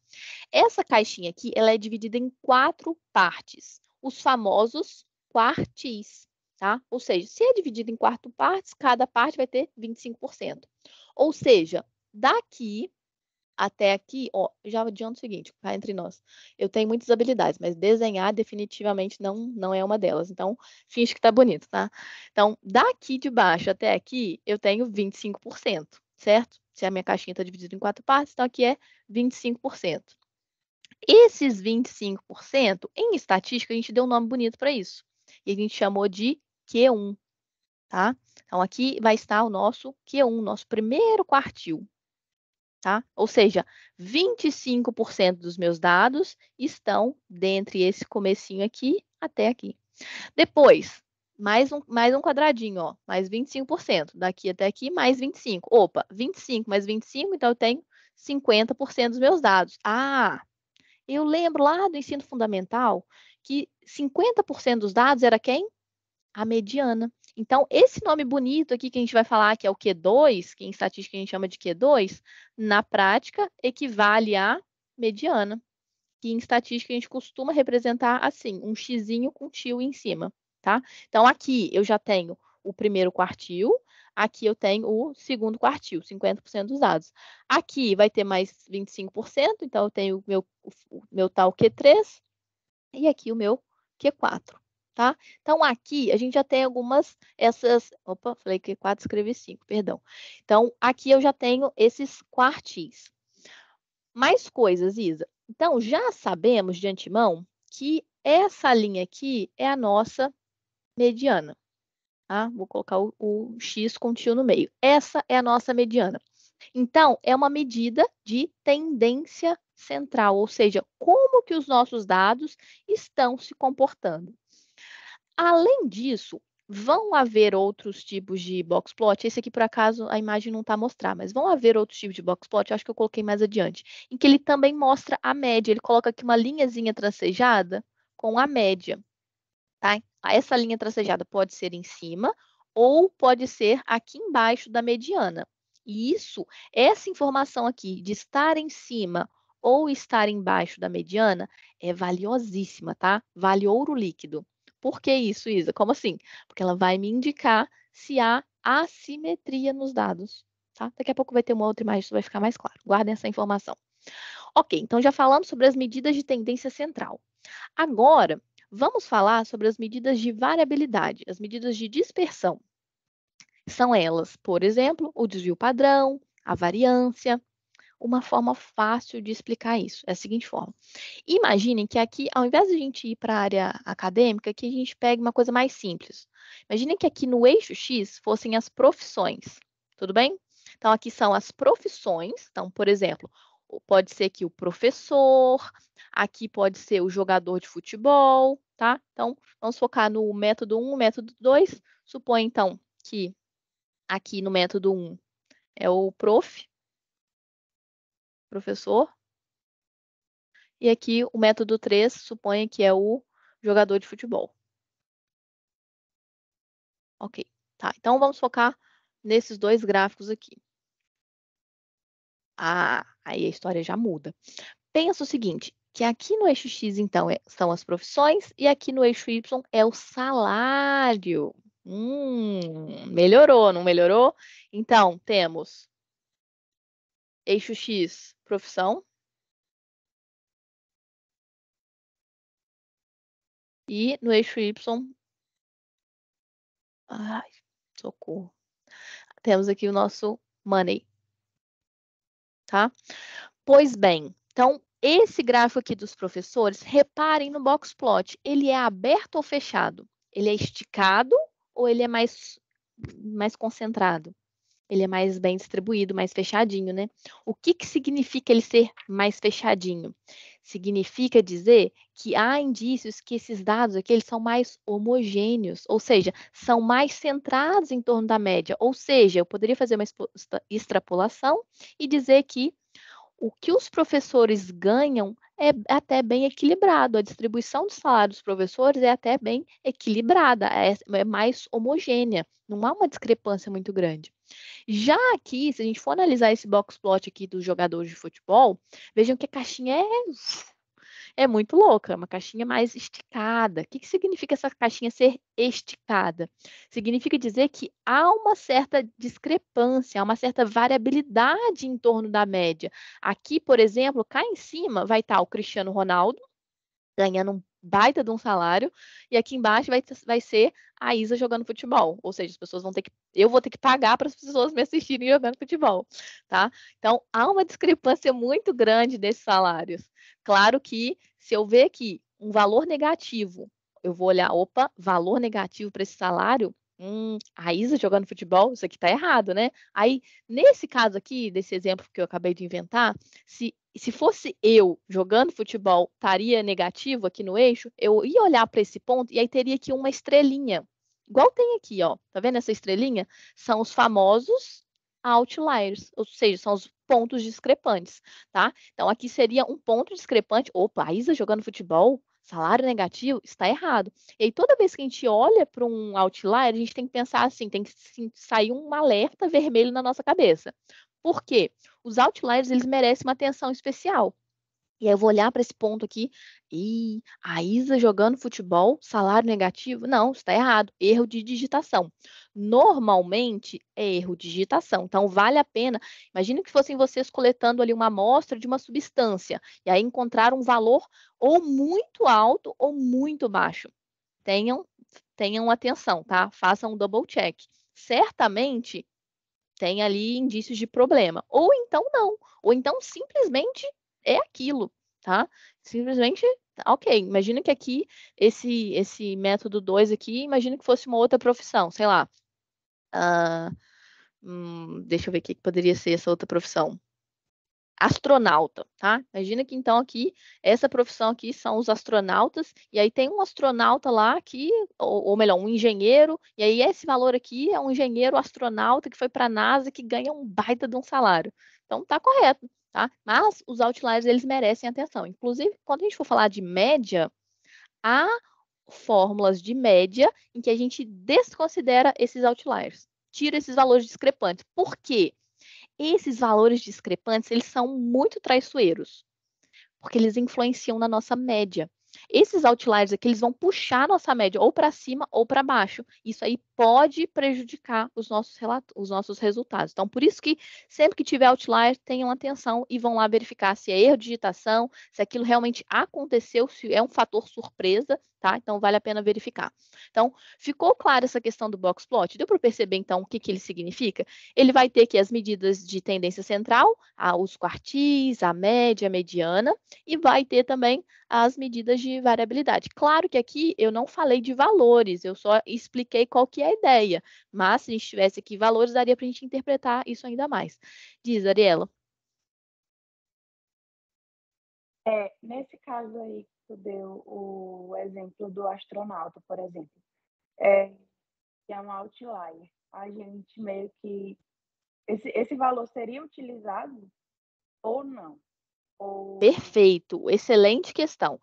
Essa caixinha aqui, ela é dividida em 4 partes. Os famosos quartis, tá? Ou seja, se é dividido em 4 partes, cada parte vai ter 25%. Ou seja, daqui até aqui, ó, já adianto o seguinte, cá entre nós. Eu tenho muitas habilidades, mas desenhar definitivamente não é uma delas. Então, finge que tá bonito, tá? Então, daqui de baixo até aqui, eu tenho 25%, certo? Se a minha caixinha está dividida em 4 partes, então aqui é 25%. Esses 25%, em estatística, a gente deu um nome bonito para isso. E a gente chamou de Q1, tá? Então, aqui vai estar o nosso Q1, nosso primeiro quartil, tá? Ou seja, 25% dos meus dados estão dentre esse comecinho aqui até aqui. Depois, mais um quadradinho, ó, mais 25%. Daqui até aqui, mais 25%. Opa, 25 mais 25, então eu tenho 50% dos meus dados. Ah, eu lembro lá do ensino fundamental que 50% dos dados era quem? A mediana. Então, esse nome bonito aqui que a gente vai falar, que é o Q2, que em estatística a gente chama de Q2, na prática equivale à mediana, que em estatística a gente costuma representar assim, um xizinho com tio em cima, tá? Então, aqui eu já tenho o primeiro quartil, aqui eu tenho o segundo quartil, 50% dos dados. Aqui vai ter mais 25%, então eu tenho o meu tal Q3 e aqui o meu Q4, tá? Então, aqui a gente já tem opa, falei Q4, escrevi 5, perdão. Então, aqui eu já tenho esses quartis. Mais coisas, Isa. Então, já sabemos de antemão que essa linha aqui é a nossa mediana. Tá? Vou colocar o X com tio no meio. Essa é a nossa mediana. Então, é uma medida de tendência central, ou seja, como que os nossos dados estão se comportando. Além disso, vão haver outros tipos de boxplot. Esse aqui, por acaso, a imagem não está mostrando, mas vão haver outros tipos de boxplot, acho que eu coloquei mais adiante, em que ele também mostra a média. Ele coloca aqui uma linhazinha tracejada com a média, tá? Essa linha tracejada pode ser em cima ou pode ser aqui embaixo da mediana. E essa informação aqui de estar em cima ou estar embaixo da mediana é valiosíssima, tá? Vale ouro líquido. Por que isso, Isa? Como assim? Porque ela vai me indicar se há assimetria nos dados, tá? Daqui a pouco vai ter uma outra imagem, isso vai ficar mais claro. Guardem essa informação. Ok, então já falamos sobre as medidas de tendência central. Agora, vamos falar sobre as medidas de variabilidade, as medidas de dispersão. São elas, por exemplo, o desvio padrão, a variância. Uma forma fácil de explicar isso é a seguinte forma. Imaginem que aqui, ao invés de a gente ir para a área acadêmica, que a gente pegue uma coisa mais simples. Imaginem que aqui no eixo X fossem as profissões, tudo bem? Então, aqui são as profissões. Então, por exemplo, pode ser aqui o professor, aqui pode ser o jogador de futebol, tá? Então, vamos focar no método 1, método 2. Supõe, então, que aqui no método 1 é o professor. E aqui o método 3 supõe que é o jogador de futebol. Ok, tá. Então vamos focar nesses dois gráficos aqui. Aí a história já muda. Pensa o seguinte, que aqui no eixo X, então, são as profissões e aqui no eixo Y é o salário. Melhorou, não melhorou? Então, temos eixo X, profissão. E no eixo Y, ai, socorro. Temos aqui o nosso money, tá? Pois bem, então, esse gráfico aqui dos professores, reparem no box plot, ele é aberto ou fechado? Ele é esticado ou ele é mais concentrado? Ele é mais bem distribuído, mais fechadinho, né? O que significa ele ser mais fechadinho? Significa dizer que há indícios que esses dados aqui eles são mais homogêneos, ou seja, são mais centrados em torno da média. Ou seja, eu poderia fazer uma extrapolação e dizer que o que os professores ganham é até bem equilibrado. A distribuição do salário dos professores é até bem equilibrada, é mais homogênea. Não há uma discrepância muito grande. Já aqui, se a gente for analisar esse box plot aqui dos jogadores de futebol, vejam que a caixinha é muito louca, é uma caixinha mais esticada. O que significa essa caixinha ser esticada? Significa dizer que há uma certa discrepância, há uma certa variabilidade em torno da média. Aqui, por exemplo, cá em cima vai estar o Cristiano Ronaldo, ganhando um baita de um salário, e aqui embaixo vai ser a Isa jogando futebol. Ou seja, as pessoas vão ter que. Eu vou ter que pagar para as pessoas me assistirem jogando futebol, tá? Então, há uma discrepância muito grande desses salários. Claro que, se eu ver aqui um valor negativo, eu vou olhar, opa, valor negativo para esse salário. A Isa jogando futebol, isso aqui tá errado, né? Aí, nesse caso aqui, desse exemplo que eu acabei de inventar, se fosse eu jogando futebol, estaria negativo aqui no eixo, eu ia olhar para esse ponto e aí teria aqui uma estrelinha. Igual tem aqui, ó. Tá vendo essa estrelinha? São os famosos outliers, ou seja, são os pontos discrepantes, tá? Então, aqui seria um ponto discrepante. Opa, a Isa jogando futebol, salário negativo, está errado. E aí, toda vez que a gente olha para um outlier, a gente tem que pensar assim, tem que sair um alerta vermelho na nossa cabeça. Por quê? Os outliers, eles merecem uma atenção especial. E aí eu vou olhar para esse ponto aqui, e a Isa jogando futebol, salário negativo? Não, está errado, erro de digitação. Normalmente é erro de digitação, então vale a pena. Imagine que fossem vocês coletando ali uma amostra de uma substância, e aí encontraram um valor ou muito alto ou muito baixo. Tenham atenção, tá? Façam um double check. Certamente tem ali indícios de problema. Ou então não. Ou então simplesmente é aquilo, tá? Simplesmente, ok. Imagina que aqui, esse método 2 aqui, imagina que fosse uma outra profissão, sei lá. Deixa eu ver o que poderia ser essa outra profissão. Astronauta, tá? Imagina que então aqui, essa profissão aqui são os astronautas, e aí tem um astronauta lá que, ou melhor, um engenheiro, e aí esse valor aqui é um engenheiro astronauta que foi para a NASA que ganha um baita de um salário. Então tá correto, tá? Mas os outliers, eles merecem atenção. Inclusive, quando a gente for falar de média, há fórmulas de média em que a gente desconsidera esses outliers, tira esses valores discrepantes. Por quê? Esses valores discrepantes, eles são muito traiçoeiros, porque eles influenciam na nossa média. Esses outliers aqui, eles vão puxar a nossa média ou para cima ou para baixo. Isso aí pode prejudicar os nossos resultados. Então, por isso que sempre que tiver outlier, tenham atenção e vão lá verificar se é erro de digitação, se aquilo realmente aconteceu, se é um fator surpresa, tá? Então, vale a pena verificar. Então, ficou clara essa questão do box plot? Deu para perceber, então, o que ele significa? Ele vai ter aqui as medidas de tendência central, os quartis, a média, a mediana, e vai ter também as medidas de variabilidade. Claro que aqui eu não falei de valores, eu só expliquei qual que é a ideia, mas se a gente tivesse aqui valores, daria para a gente interpretar isso ainda mais. Diz, Ariela. Nesse caso aí que tu deu o exemplo do astronauta, por exemplo, que é um outlier, a gente meio que... Esse valor seria utilizado ou não? Perfeito, excelente questão.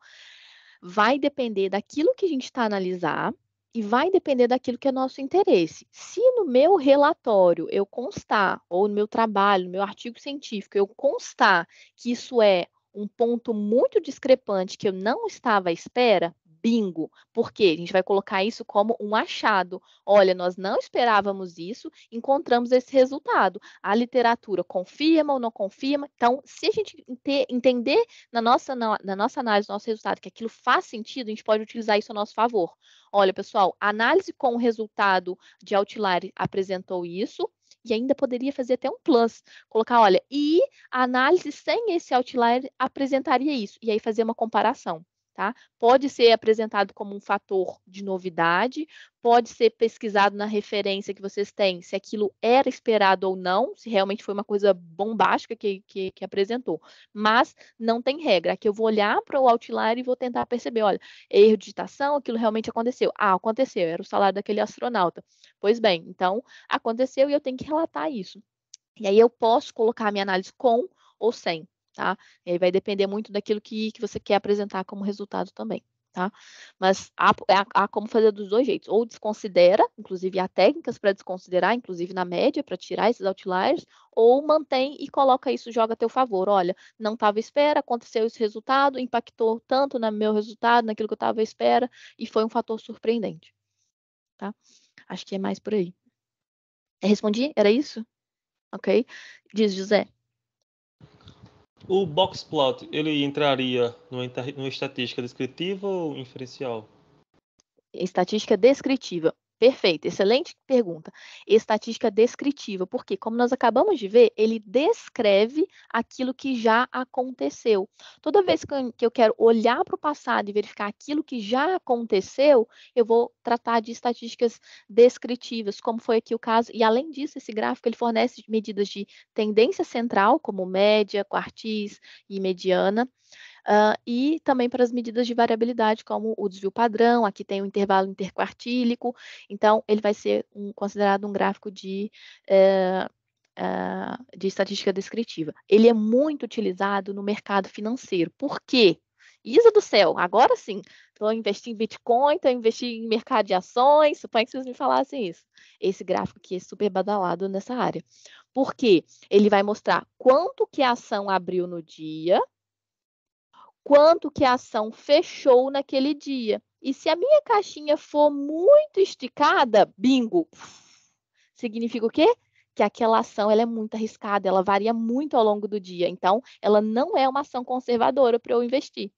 Vai depender daquilo que a gente está analisar, E vai depender daquilo que é nosso interesse. Se no meu relatório eu constar, ou no meu trabalho, no meu artigo científico, eu constar que isso é um ponto muito discrepante que eu não estava à espera, bingo. Por quê? A gente vai colocar isso como um achado. Olha, nós não esperávamos isso, encontramos esse resultado. A literatura confirma ou não confirma? Então, se a gente entender na nossa análise, no nosso resultado, que aquilo faz sentido, a gente pode utilizar isso a nosso favor. Olha, pessoal, a análise com o resultado de outlier apresentou isso, e ainda poderia fazer até um plus, colocar, olha, e a análise sem esse outlier apresentaria isso, e aí fazer uma comparação. Tá? Pode ser apresentado como um fator de novidade, pode ser pesquisado na referência que vocês têm, se aquilo era esperado ou não, se realmente foi uma coisa bombástica que apresentou. Mas não tem regra. Aqui eu vou olhar para o outlier e vou tentar perceber, olha, erro de digitação, aquilo realmente aconteceu. Ah, aconteceu, era o salário daquele astronauta. Pois bem, então aconteceu e eu tenho que relatar isso. E aí eu posso colocar a minha análise com ou sem, tá? E aí vai depender muito daquilo que você quer apresentar como resultado também, tá? Mas há como fazer dos dois jeitos. Ou desconsidera, inclusive há técnicas para desconsiderar, inclusive na média, para tirar esses outliers, ou mantém e coloca isso, joga a teu favor. Olha, não estava à espera, aconteceu esse resultado, impactou tanto no meu resultado, naquilo que eu estava à espera, e foi um fator surpreendente, tá? Acho que é mais por aí. Respondi? Era isso? Ok? Diz, José. O box plot, ele entraria numa estatística descritiva ou inferencial? Estatística descritiva. Perfeito, excelente pergunta. Estatística descritiva, porque, como nós acabamos de ver, ele descreve aquilo que já aconteceu. Toda vez que eu quero olhar para o passado e verificar aquilo que já aconteceu, eu vou tratar de estatísticas descritivas, como foi aqui o caso. E, além disso, esse gráfico ele fornece medidas de tendência central, como média, quartis e mediana. E também para as medidas de variabilidade, como o desvio padrão, aqui tem o intervalo interquartílico, então ele vai ser considerado um gráfico de estatística descritiva. Ele é muito utilizado no mercado financeiro. Por quê? Isa do céu, agora sim, estou investindo em Bitcoin, estou investindo em mercado de ações, suponho que vocês me falassem isso. Esse gráfico aqui é super badalado nessa área. Por quê? Ele vai mostrar quanto que a ação abriu no dia, quanto que a ação fechou naquele dia. E se a minha caixinha for muito esticada, bingo, significa o quê? Que aquela ação ela é muito arriscada, ela varia muito ao longo do dia. Então, ela não é uma ação conservadora para eu investir.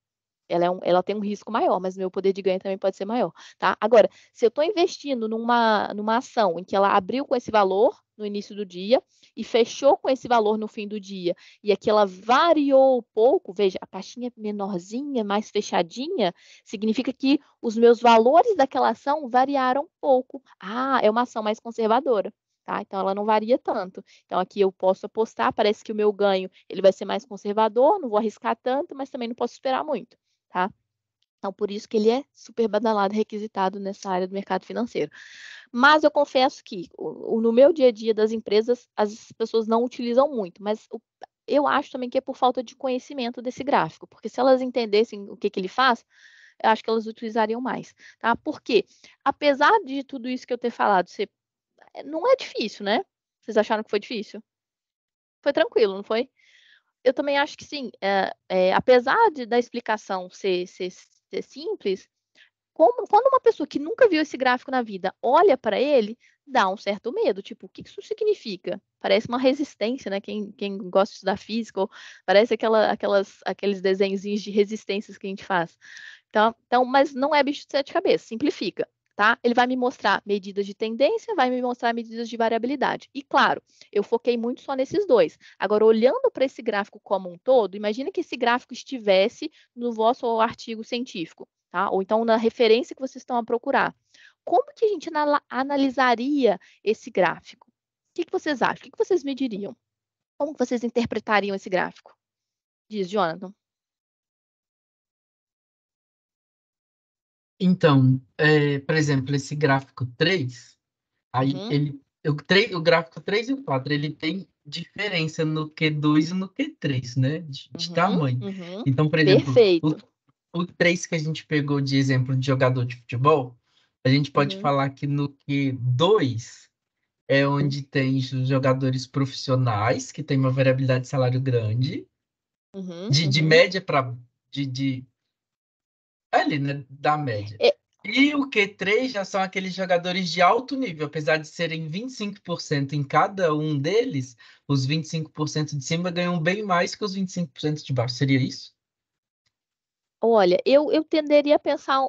Ela tem um risco maior, mas o meu poder de ganho também pode ser maior, tá? Agora, se eu estou investindo numa ação em que ela abriu com esse valor no início do dia e fechou com esse valor no fim do dia, e aqui ela variou pouco, veja, a caixinha menorzinha, mais fechadinha, significa que os meus valores daquela ação variaram pouco. Ah, é uma ação mais conservadora. Tá? Então, ela não varia tanto. Então, aqui eu posso apostar, parece que o meu ganho ele vai ser mais conservador, não vou arriscar tanto, mas também não posso esperar muito. Tá? Então, por isso que ele é super badalado, requisitado nessa área do mercado financeiro. Mas eu confesso que no meu dia a dia das empresas, as pessoas não utilizam muito, mas eu acho também que é por falta de conhecimento desse gráfico, porque se elas entendessem o que ele faz, eu acho que elas utilizariam mais. Tá? Porque, apesar de tudo isso que eu ter falado, não é difícil, né? Vocês acharam que foi difícil? Foi tranquilo, não foi? Eu também acho que sim. Apesar da explicação ser simples, quando uma pessoa que nunca viu esse gráfico na vida olha para ele, dá um certo medo. Tipo, o que isso significa? Parece uma resistência, né? Quem gosta de estudar física, parece aqueles desenhozinhos de resistências que a gente faz. Então, mas não é bicho de sete cabeças, simplifica. Tá? Ele vai me mostrar medidas de tendência, vai me mostrar medidas de variabilidade. E claro, eu foquei muito só nesses dois. Agora, olhando para esse gráfico como um todo, imagine que esse gráfico estivesse no vosso artigo científico, tá? Ou então na referência que vocês estão a procurar. Como que a gente analisaria esse gráfico? O que vocês acham? O que vocês mediriam? Como vocês interpretariam esse gráfico? Diz, Jonathan. Então, por exemplo, esse gráfico 3, aí o gráfico 3 e o 4, ele tem diferença no Q2 e no Q3, né? De tamanho. Então, por exemplo, Perfeito. o 3 que a gente pegou de exemplo de jogador de futebol, A gente pode Uhum. falar que no Q2 é onde tem os jogadores profissionais, que tem uma variabilidade de salário grande, Uhum. de Uhum. média para de ali, né, da média. É, E o Q3 já são aqueles jogadores de alto nível, apesar de serem 25% em cada um deles, os 25% de cima ganham bem mais que os 25% de baixo. Seria isso? olha, eu tenderia a pensar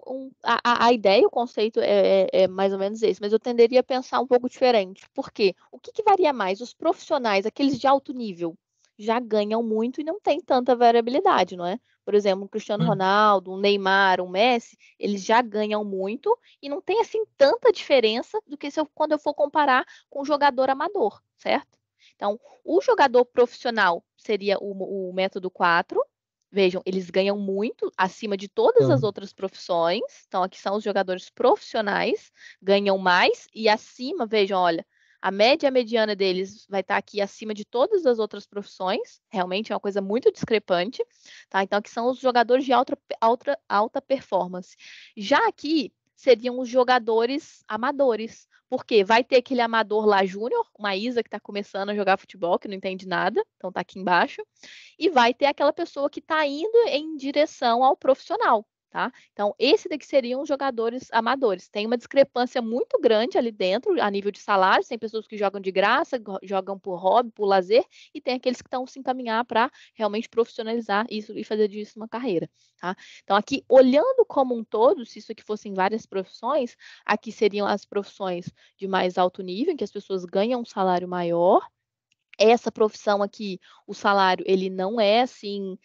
a ideia, o conceito é mais ou menos esse, mas eu tenderia a pensar um pouco diferente. Por quê? O que varia mais? Os profissionais, aqueles de alto nível, já ganham muito e não tem tanta variabilidade, não é? Por exemplo, um Cristiano Hum. Ronaldo, um Neymar, um Messi, eles já ganham muito e não tem assim tanta diferença do que quando eu for comparar com um jogador amador, certo? Então, o jogador profissional seria o método 4. Vejam, eles ganham muito acima de todas as Então, outras profissões. Então, aqui são os jogadores profissionais, ganham mais e acima, vejam, olha, a média mediana deles vai estar aqui acima de todas as outras profissões. Realmente é uma coisa muito discrepante, tá? Então, aqui são os jogadores de alta performance. Já aqui seriam os jogadores amadores. Porque vai ter aquele amador lá júnior, uma Isa que está começando a jogar futebol, que não entende nada, então tá aqui embaixo e vai ter aquela pessoa que está indo em direção ao profissional, tá? Então, esse daqui seriam os jogadores amadores. Tem uma discrepância muito grande ali dentro, a nível de salários, tem pessoas que jogam de graça, jogam por hobby, por lazer, e tem aqueles que estão se encaminhar para realmente profissionalizar isso e fazer disso uma carreira, tá? Então, aqui, olhando como um todo, se isso aqui fossem várias profissões, aqui seriam as profissões de mais alto nível, em que as pessoas ganham um salário maior, essa profissão aqui, o salário, ele não é assim,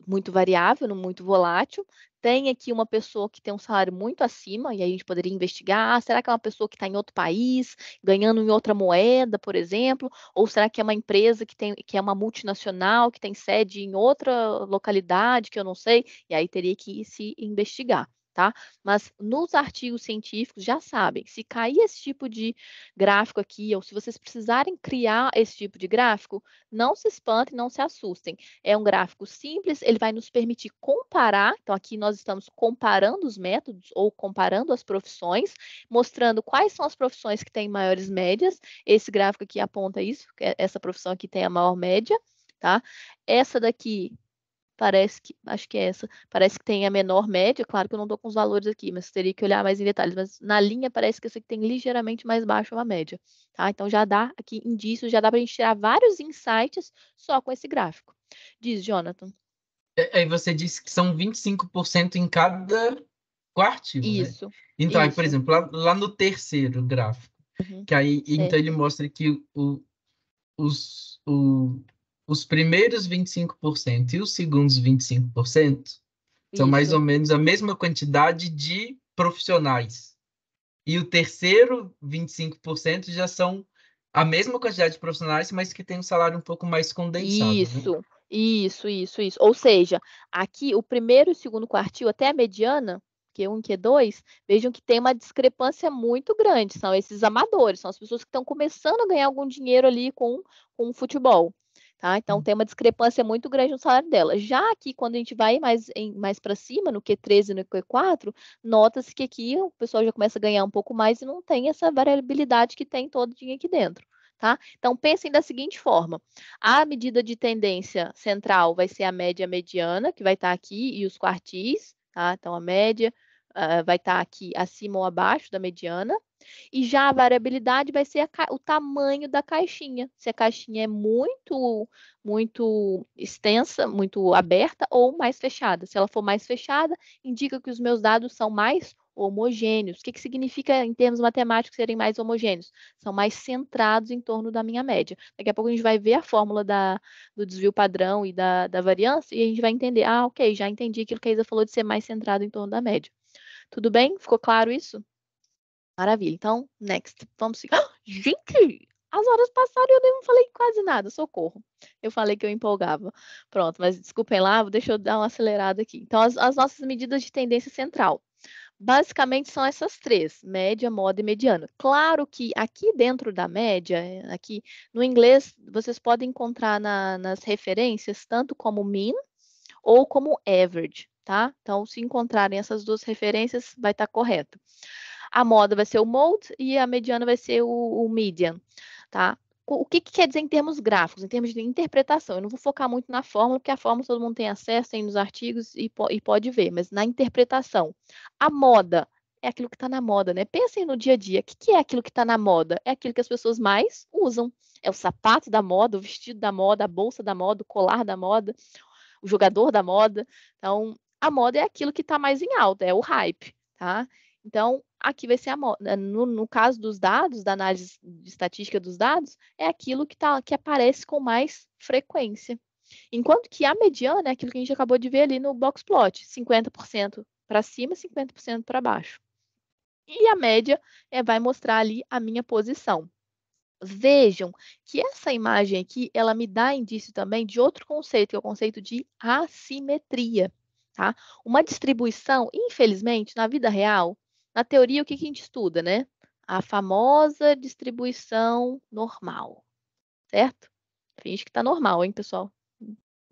muito variável, muito volátil. Tem aqui uma pessoa que tem um salário muito acima, e aí a gente poderia investigar, será que é uma pessoa que está em outro país, ganhando em outra moeda, por exemplo? Ou será que é uma empresa que é uma multinacional, que tem sede em outra localidade, que eu não sei? E aí teria que se investigar, tá? Mas nos artigos científicos já sabem, se cair esse tipo de gráfico aqui, ou se vocês precisarem criar esse tipo de gráfico, não se espantem, não se assustem. É um gráfico simples, ele vai nos permitir comparar. Então, aqui nós estamos comparando os métodos ou comparando as profissões, mostrando quais são as profissões que têm maiores médias. Esse gráfico aqui aponta isso, que essa profissão aqui tem a maior média, tá? Essa daqui acho que é essa, parece que tem a menor média, claro que eu não estou com os valores aqui, mas teria que olhar mais em detalhes, mas na linha parece que essa aqui tem ligeiramente mais baixo uma média, tá? Então já dá aqui indícios, já dá para a gente tirar vários insights só com esse gráfico. Diz, Jonathan. aí você disse que são 25% em cada quartil, né? Isso, Então, aí, por isso. exemplo, lá no terceiro gráfico, Uhum, que aí, então certo. ele mostra que os, o, os primeiros 25% e os segundos 25% são mais ou Isso. menos a mesma quantidade de profissionais. E o terceiro 25% já são a mesma quantidade de profissionais, mas que tem um salário um pouco mais condensado, né? Isso. Ou seja, aqui o primeiro e o segundo quartil, até a mediana, Q1 e Q2, vejam que tem uma discrepância muito grande. São esses amadores, são as pessoas que estão começando a ganhar algum dinheiro ali com o futebol. Tá? Então tem uma discrepância muito grande no salário dela. Já aqui, quando a gente vai mais para cima, no Q13 e no Q4, nota-se que aqui o pessoal já começa a ganhar um pouco mais e não tem essa variabilidade que tem todinha aqui dentro. Tá? Então, pensem da seguinte forma: a medida de tendência central vai ser a média mediana, que vai estar aqui, e os quartis, tá? Então, a média vai estar aqui acima ou abaixo da mediana. E já a variabilidade vai ser o tamanho da caixinha. Se a caixinha é muito extensa, muito aberta ou mais fechada. Se ela for mais fechada, indica que os meus dados são mais homogêneos. O que significa, em termos matemáticos, serem mais homogêneos? São mais centrados em torno da minha média. Daqui a pouco a gente vai ver a fórmula do desvio padrão e da variância e a gente vai entender, ok, já entendi aquilo que a Isa falou de ser mais centrado em torno da média. Tudo bem? Ficou claro isso? Maravilha. Então, next. Vamos seguir. Gente, as horas passaram e eu nem falei quase nada. Socorro. Eu falei que eu empolgava. Pronto, mas desculpem lá, deixa eu dar uma acelerada aqui. Então, as nossas medidas de tendência central. Basicamente são essas três: média, moda e mediana. Claro que aqui dentro da média, aqui no inglês, vocês podem encontrar nas referências tanto como mean ou como average, tá? Então, se encontrarem essas duas referências, vai estar correto. A moda vai ser o mode e a mediana vai ser o median, tá? O que quer dizer em termos gráficos, em termos de interpretação? Eu não vou focar muito na fórmula, porque a fórmula todo mundo tem acesso, tem nos artigos e pode ver, mas na interpretação. A moda é aquilo que está na moda, né? Pensem no dia a dia. O que é aquilo que está na moda? É aquilo que as pessoas mais usam. É o sapato da moda, o vestido da moda, a bolsa da moda, o colar da moda, o jogador da moda. Então, a moda é aquilo que está mais em alta, é o hype, tá? Então, aqui vai ser a moda. No caso dos dados, da análise de estatística dos dados, é aquilo que aparece com mais frequência. Enquanto que a mediana é aquilo que a gente acabou de ver ali no box plot, 50% para cima, 50% para baixo. E a média vai mostrar ali a minha posição. Vejam que essa imagem aqui, ela me dá indício também de outro conceito, que é o conceito de assimetria, tá? Uma distribuição, infelizmente, na vida real, na teoria, o que a gente estuda, né? A famosa distribuição normal, certo? Finge que está normal, hein, pessoal?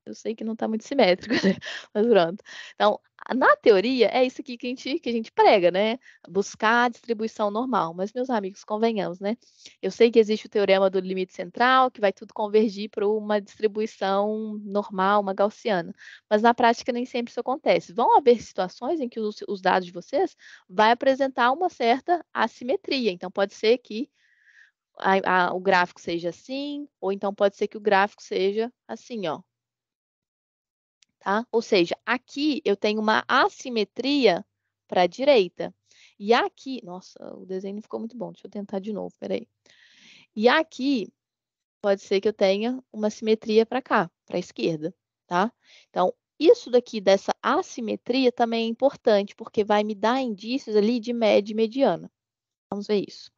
Eu sei que não está muito simétrico, né? Mas pronto. Então, na teoria, é isso aqui que a gente prega, né? Buscar a distribuição normal. Mas, meus amigos, convenhamos, né? Eu sei que existe o teorema do limite central, que vai tudo convergir para uma distribuição normal, uma gaussiana. Mas, na prática, nem sempre isso acontece. Vão haver situações em que os dados de vocês vai apresentar uma certa assimetria. Então, pode ser que o gráfico seja assim, ou então pode ser que o gráfico seja assim, ó. Tá? Ou seja, aqui eu tenho uma assimetria para a direita. E aqui, nossa, o desenho não ficou muito bom. Deixa eu tentar de novo, peraí. E aqui pode ser que eu tenha uma simetria para cá, para a esquerda, tá? Então, isso daqui dessa assimetria também é importante, porque vai me dar indícios ali de média e mediana. Vamos ver isso.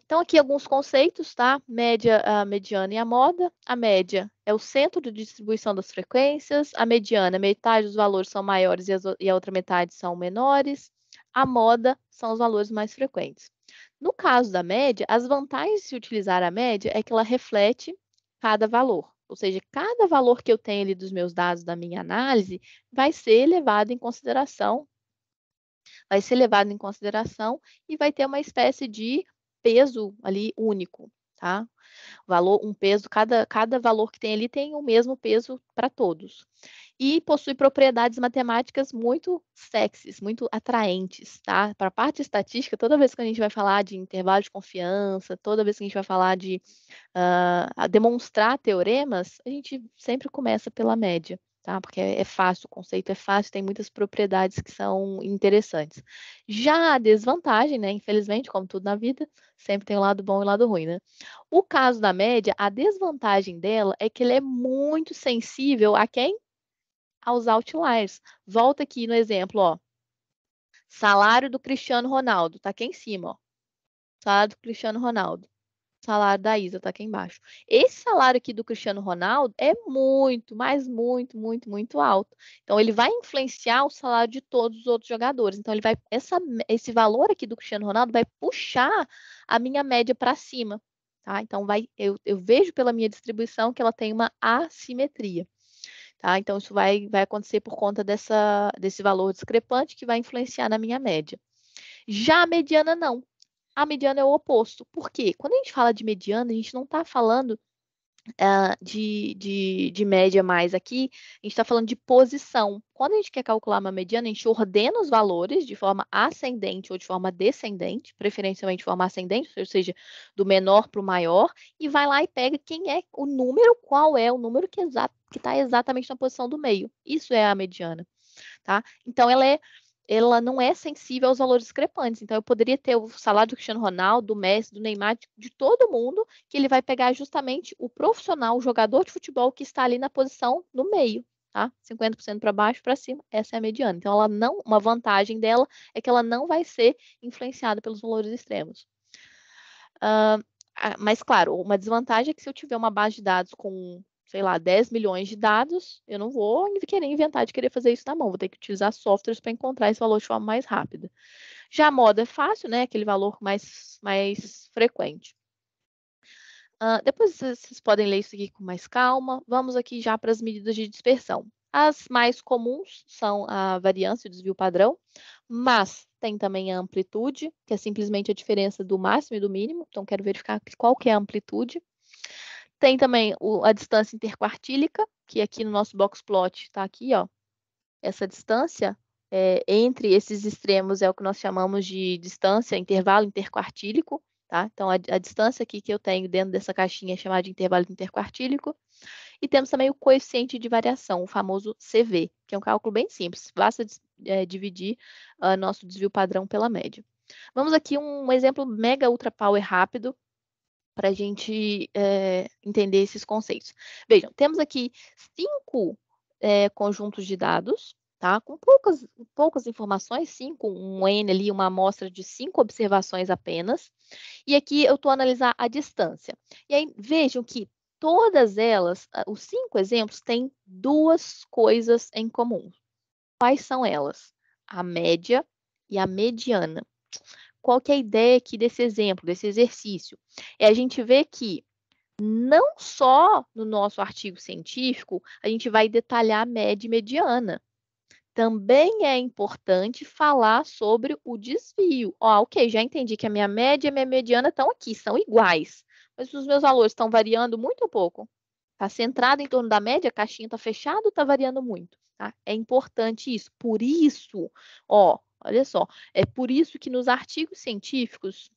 Então, aqui alguns conceitos, tá? Média, a mediana e a moda. A média é o centro de distribuição das frequências. A mediana, metade dos valores são maiores e a outra metade são menores. A moda são os valores mais frequentes. No caso da média, as vantagens de se utilizar a média é que ela reflete cada valor. Ou seja, cada valor que eu tenho ali dos meus dados da minha análise vai ser levado em consideração e vai ter uma espécie de peso ali único, tá? Um peso, cada valor que tem ali tem o mesmo peso para todos. E possui propriedades matemáticas muito sexys, muito atraentes, tá? Para a parte estatística, toda vez que a gente vai falar de intervalo de confiança, toda vez que a gente vai falar de demonstrar teoremas, a gente sempre começa pela média. Tá? Porque é fácil, o conceito é fácil, tem muitas propriedades que são interessantes. Já a desvantagem, né? Infelizmente, como tudo na vida, sempre tem o lado bom e o lado ruim, né? O caso da média, a desvantagem dela é que ele é muito sensível a quem? Aos outliers. Volta aqui no exemplo, ó. Salário do Cristiano Ronaldo, tá aqui em cima, ó. Salário do Cristiano Ronaldo. Salário da Isa tá aqui embaixo. Esse salário aqui do Cristiano Ronaldo é muito, mas muito, muito, muito alto. Então, ele vai influenciar o salário de todos os outros jogadores. Então, esse valor aqui do Cristiano Ronaldo vai puxar a minha média para cima. Tá? Então, eu vejo pela minha distribuição que ela tem uma assimetria. Tá? Então, isso vai acontecer por conta desse valor discrepante que vai influenciar na minha média. Já a mediana, não. A mediana é o oposto. Por quê? Quando a gente fala de mediana, a gente não está falando de média mais aqui, a gente está falando de posição. Quando a gente quer calcular uma mediana, a gente ordena os valores de forma ascendente ou de forma descendente, preferencialmente de forma ascendente, ou seja, do menor para o maior, e vai lá e pega quem é o número, qual é o número que está exatamente na posição do meio. Isso é a mediana. Tá? Então, ela não é sensível aos valores discrepantes. Então, eu poderia ter o salário do Cristiano Ronaldo, do Messi, do Neymar, de todo mundo, que ele vai pegar justamente o profissional, o jogador de futebol que está ali na posição no meio, tá? 50% para baixo, para cima, essa é a mediana. Então, uma vantagem dela é que ela não vai ser influenciada pelos valores extremos. Mas, claro, uma desvantagem é que se eu tiver uma base de dados com, sei lá, 10 milhões de dados, eu não vou querer inventar de querer fazer isso na mão, vou ter que utilizar softwares para encontrar esse valor de forma mais rápida. Já a moda é fácil, né? Aquele valor mais frequente. Depois vocês podem ler isso aqui com mais calma. Vamos aqui já para as medidas de dispersão. As mais comuns são a variância e o desvio padrão, mas tem também a amplitude, que é simplesmente a diferença do máximo e do mínimo. Então, quero verificar qual que é a amplitude. Tem também a distância interquartílica, que aqui no nosso box plot está aqui, ó. Essa distância entre esses extremos é o que nós chamamos de distância, intervalo interquartílico, tá? Então, a distância aqui que eu tenho dentro dessa caixinha é chamada de intervalo interquartílico. E temos também o coeficiente de variação, o famoso CV, que é um cálculo bem simples. Basta dividir nosso desvio padrão pela média. Vamos aqui um exemplo mega ultra power rápido para a gente entender esses conceitos. Vejam, temos aqui 5 conjuntos de dados, tá? Com poucas informações, 5, um N ali, uma amostra de 5 observações apenas. E aqui eu estou a analisar a distância. E aí, vejam que todas elas, os 5 exemplos, têm 2 coisas em comum. Quais são elas? A média e a mediana. Qual que é a ideia aqui desse exemplo, desse exercício? É a gente ver que não só no nosso artigo científico a gente vai detalhar a média e mediana. Também é importante falar sobre o desvio. Ok, já entendi que a minha média e a minha mediana estão aqui, são iguais. Mas os meus valores estão variando muito ou pouco? Está centrado em torno da média, a caixinha está fechada ou está variando muito? Tá? É importante isso. Por isso, olha só, é por isso que nos artigos científicos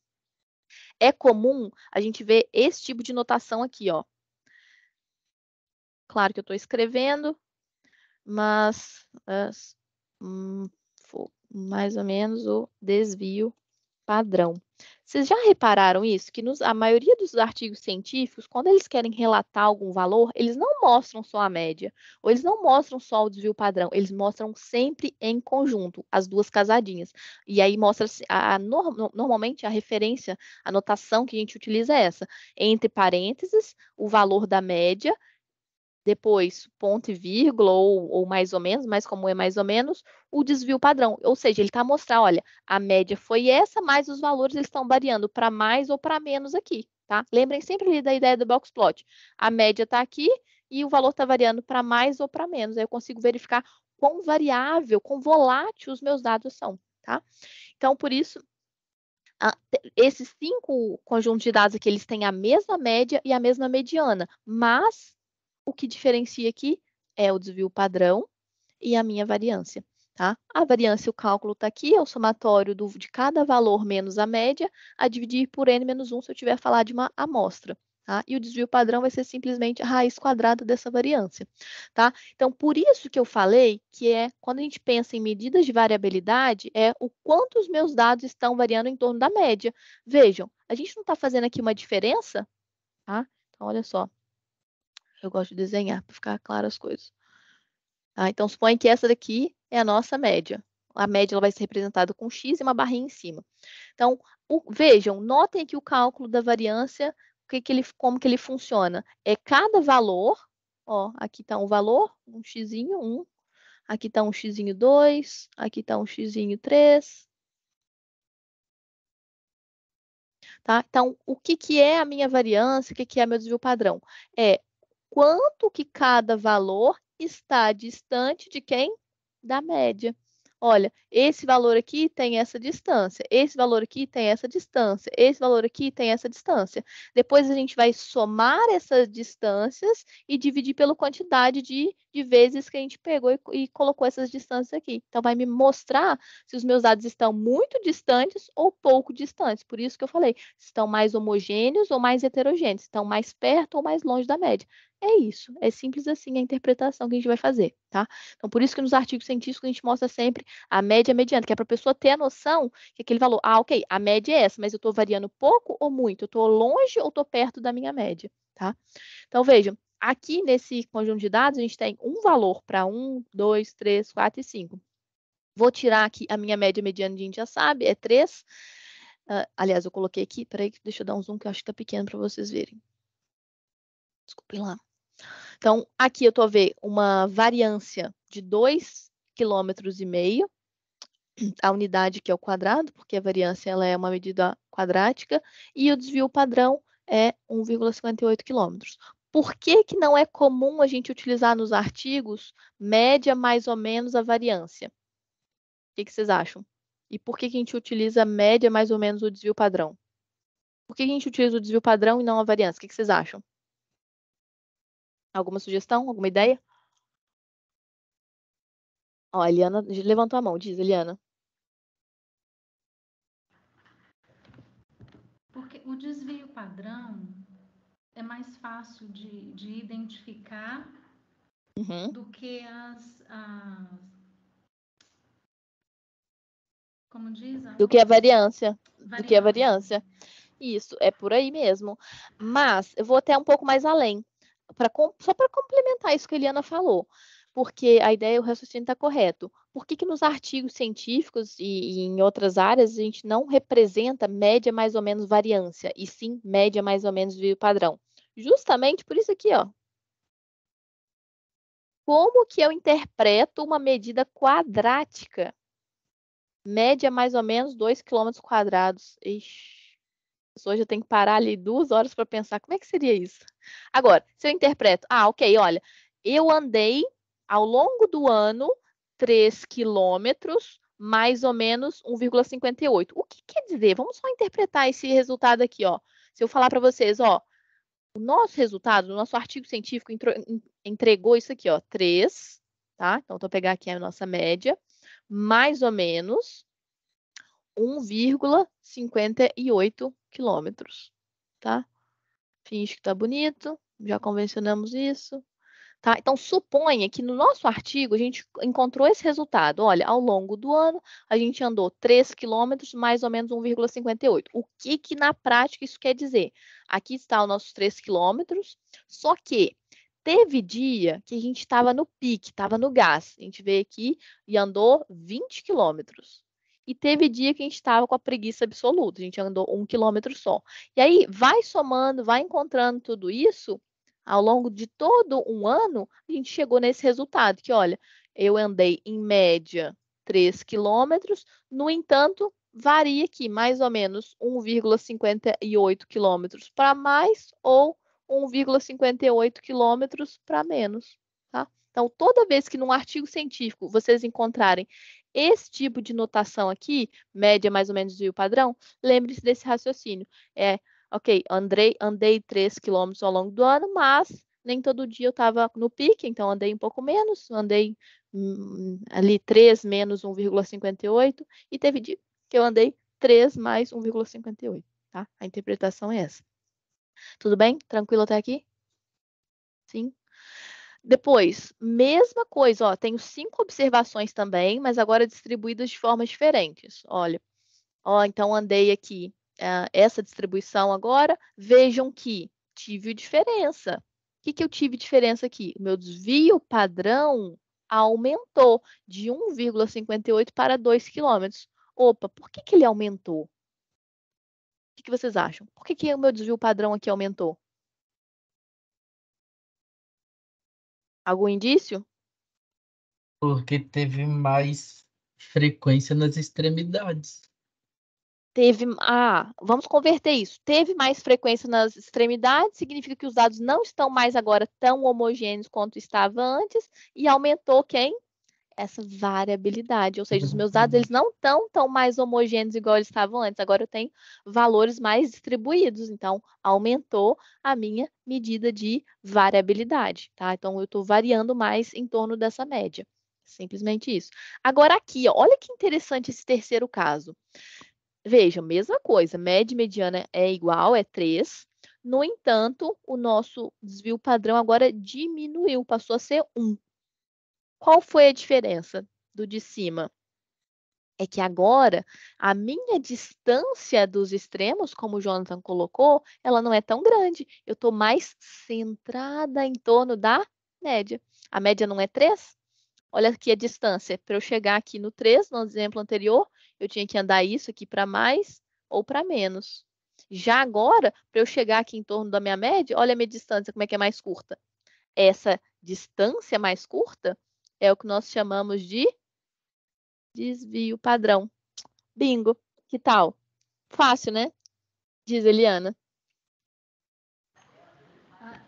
é comum a gente ver esse tipo de notação aqui, ó. Claro que eu estou escrevendo, mas mais ou menos o desvio padrão. Vocês já repararam isso? Que a maioria dos artigos científicos, quando eles querem relatar algum valor, eles não mostram só a média, ou eles não mostram só o desvio padrão, eles mostram sempre em conjunto, as duas casadinhas. E aí mostra, normalmente a referência, a notação que a gente utiliza é essa, entre parênteses, o valor da média, depois ponto e vírgula, ou mais ou menos, mais comum é mais ou menos, o desvio padrão. Ou seja, ele está a mostrar, olha, a média foi essa, mas os valores eles estão variando para mais ou para menos aqui, tá? Lembrem sempre ali da ideia do box plot. A média está aqui e o valor está variando para mais ou para menos. Aí eu consigo verificar quão variável, quão volátil os meus dados são, tá? Então, por isso, esses 5 conjuntos de dados aqui, eles têm a mesma média e a mesma mediana, mas o que diferencia aqui é o desvio padrão e a minha variância, tá? A variância, o cálculo está aqui, é o somatório de cada valor menos a média, a dividir por n menos 1 se eu tiver falar de uma amostra, tá? E o desvio padrão vai ser simplesmente a raiz quadrada dessa variância, tá? Então, por isso que eu falei que quando a gente pensa em medidas de variabilidade, é o quanto os meus dados estão variando em torno da média. Vejam, a gente não está fazendo aqui uma diferença, tá? Então, olha só. Eu gosto de desenhar para ficar claras as coisas. Então, suponha que essa daqui é a nossa média. A média ela vai ser representada com X e uma barrinha em cima. Então, vejam, notem aqui o cálculo da variância, como que ele funciona. É cada valor, aqui está um valor, um xzinho, 1. Aqui está um xzinho 2. Aqui está um xzinho 3. Tá? Então, o que é a minha variância? O que é meu desvio padrão? É quanto que cada valor está distante de quem? Da média. Olha, esse valor aqui tem essa distância, esse valor aqui tem essa distância, esse valor aqui tem essa distância. Depois a gente vai somar essas distâncias e dividir pela quantidade de vezes que a gente pegou e colocou essas distâncias aqui. Então, vai me mostrar se os meus dados estão muito distantes ou pouco distantes. Por isso que eu falei, se estão mais homogêneos ou mais heterogêneos, estão mais perto ou mais longe da média. É isso, é simples assim a interpretação que a gente vai fazer, tá? Então, por isso que nos artigos científicos a gente mostra sempre a média e a mediana, que é para a pessoa ter a noção que aquele valor, ok, a média é essa, mas eu estou variando pouco ou muito? Eu estou longe ou estou perto da minha média, tá? Então, vejam, aqui nesse conjunto de dados a gente tem um valor para 1, 2, 3, 4 e 5. Vou tirar aqui a minha média e mediana, a gente já sabe, é 3. Aliás, eu coloquei aqui, peraí, deixa eu dar um zoom que eu acho que está pequeno para vocês verem. Desculpem lá. Então, aqui eu estou a ver uma variância de 2,5 km. A unidade que é o quadrado, porque a variância ela é uma medida quadrática, e o desvio padrão é 1,58 km. Por que que não é comum a gente utilizar nos artigos média mais ou menos a variância? O que que vocês acham? E por que que a gente utiliza média mais ou menos o desvio padrão? Por que que a gente utiliza o desvio padrão e não a variância? O que que vocês acham? Alguma sugestão? Alguma ideia? Ó, a Eliana levantou a mão, diz, Eliana. Porque o desvio padrão é mais fácil de identificar do que como diz? Do que a variância. Do que a variância. Isso, é por aí mesmo. Mas eu vou até um pouco mais além, só para complementar isso que a Eliana falou, porque a ideia, o raciocínio está correto. Por que que nos artigos científicos e em outras áreas a gente não representa média mais ou menos variância, e sim média mais ou menos desvio padrão? Justamente por isso aqui, ó. Como que eu interpreto uma medida quadrática? Média mais ou menos 2 km². Ixi, a pessoa já tem que parar ali 2 horas para pensar como é que seria isso. Agora, se eu interpreto, ok, olha, eu andei ao longo do ano 3 quilômetros, mais ou menos 1,58. O que quer dizer? Vamos só interpretar esse resultado aqui, ó. Se eu falar para vocês, ó, o nosso resultado, o nosso artigo científico entregou isso aqui, ó, 3, tá? Então, vou pegar aqui a nossa média, mais ou menos 1,58 quilômetros, tá? Finge que tá bonito, já convencionamos isso, tá? Então, suponha que no nosso artigo a gente encontrou esse resultado. Olha, ao longo do ano, a gente andou 3 quilômetros, mais ou menos 1,58. O que que na prática isso quer dizer? Aqui está os nossos 3 quilômetros, só que teve dia que a gente estava no pique, estava no gás. A gente veio aqui e andou 20 quilômetros. E teve dia que a gente estava com a preguiça absoluta, a gente andou 1 quilômetro só. E aí, vai somando, vai encontrando tudo isso, ao longo de todo um ano, a gente chegou nesse resultado, que olha, eu andei em média 3 quilômetros, no entanto, varia aqui mais ou menos 1,58 quilômetros para mais ou 1,58 quilômetros para menos, tá? Então, toda vez que num artigo científico vocês encontrarem esse tipo de notação aqui, média mais ou menos desvio padrão, lembre-se desse raciocínio. Ok, andei 3 quilômetros ao longo do ano, mas nem todo dia eu estava no pique, então andei um pouco menos, andei ali 3 menos 1,58, e teve dia que eu andei 3 mais 1,58, tá? A interpretação é essa. Tudo bem? Tranquilo até aqui? Sim? Depois, mesma coisa, ó, tenho 5 observações também, mas agora distribuídas de formas diferentes. Olha, ó, então andei aqui essa distribuição agora, vejam que tive diferença. O que que eu tive diferença aqui? O meu desvio padrão aumentou de 1,58 para 2 quilômetros. Opa, por que que ele aumentou? O que que vocês acham? Por que que o meu desvio padrão aqui aumentou? Algum indício? Porque teve mais frequência nas extremidades. Vamos converter isso. Teve mais frequência nas extremidades, significa que os dados não estão mais agora tão homogêneos quanto estava antes, e aumentou quem? Essa variabilidade, ou seja, os meus dados eles não estão tão mais homogêneos igual eles estavam antes, agora eu tenho valores mais distribuídos, então aumentou a minha medida de variabilidade, tá? Então eu estou variando mais em torno dessa média, simplesmente isso. Agora aqui, ó, olha que interessante esse terceiro caso. Veja, mesma coisa, média e mediana é igual, é 3. No entanto, o nosso desvio padrão agora diminuiu, passou a ser 1. Qual foi a diferença do de cima? É que agora a minha distância dos extremos, como o Jonathan colocou, ela não é tão grande. Eu estou mais centrada em torno da média. A média não é 3? Olha aqui a distância. Para eu chegar aqui no 3, no exemplo anterior, eu tinha que andar isso aqui para mais ou para menos. Já agora, para eu chegar aqui em torno da minha média, olha a minha distância, como é que é mais curta. Essa distância mais curta é o que nós chamamos de desvio padrão. Bingo! Que tal? Fácil, né? Diz Eliana.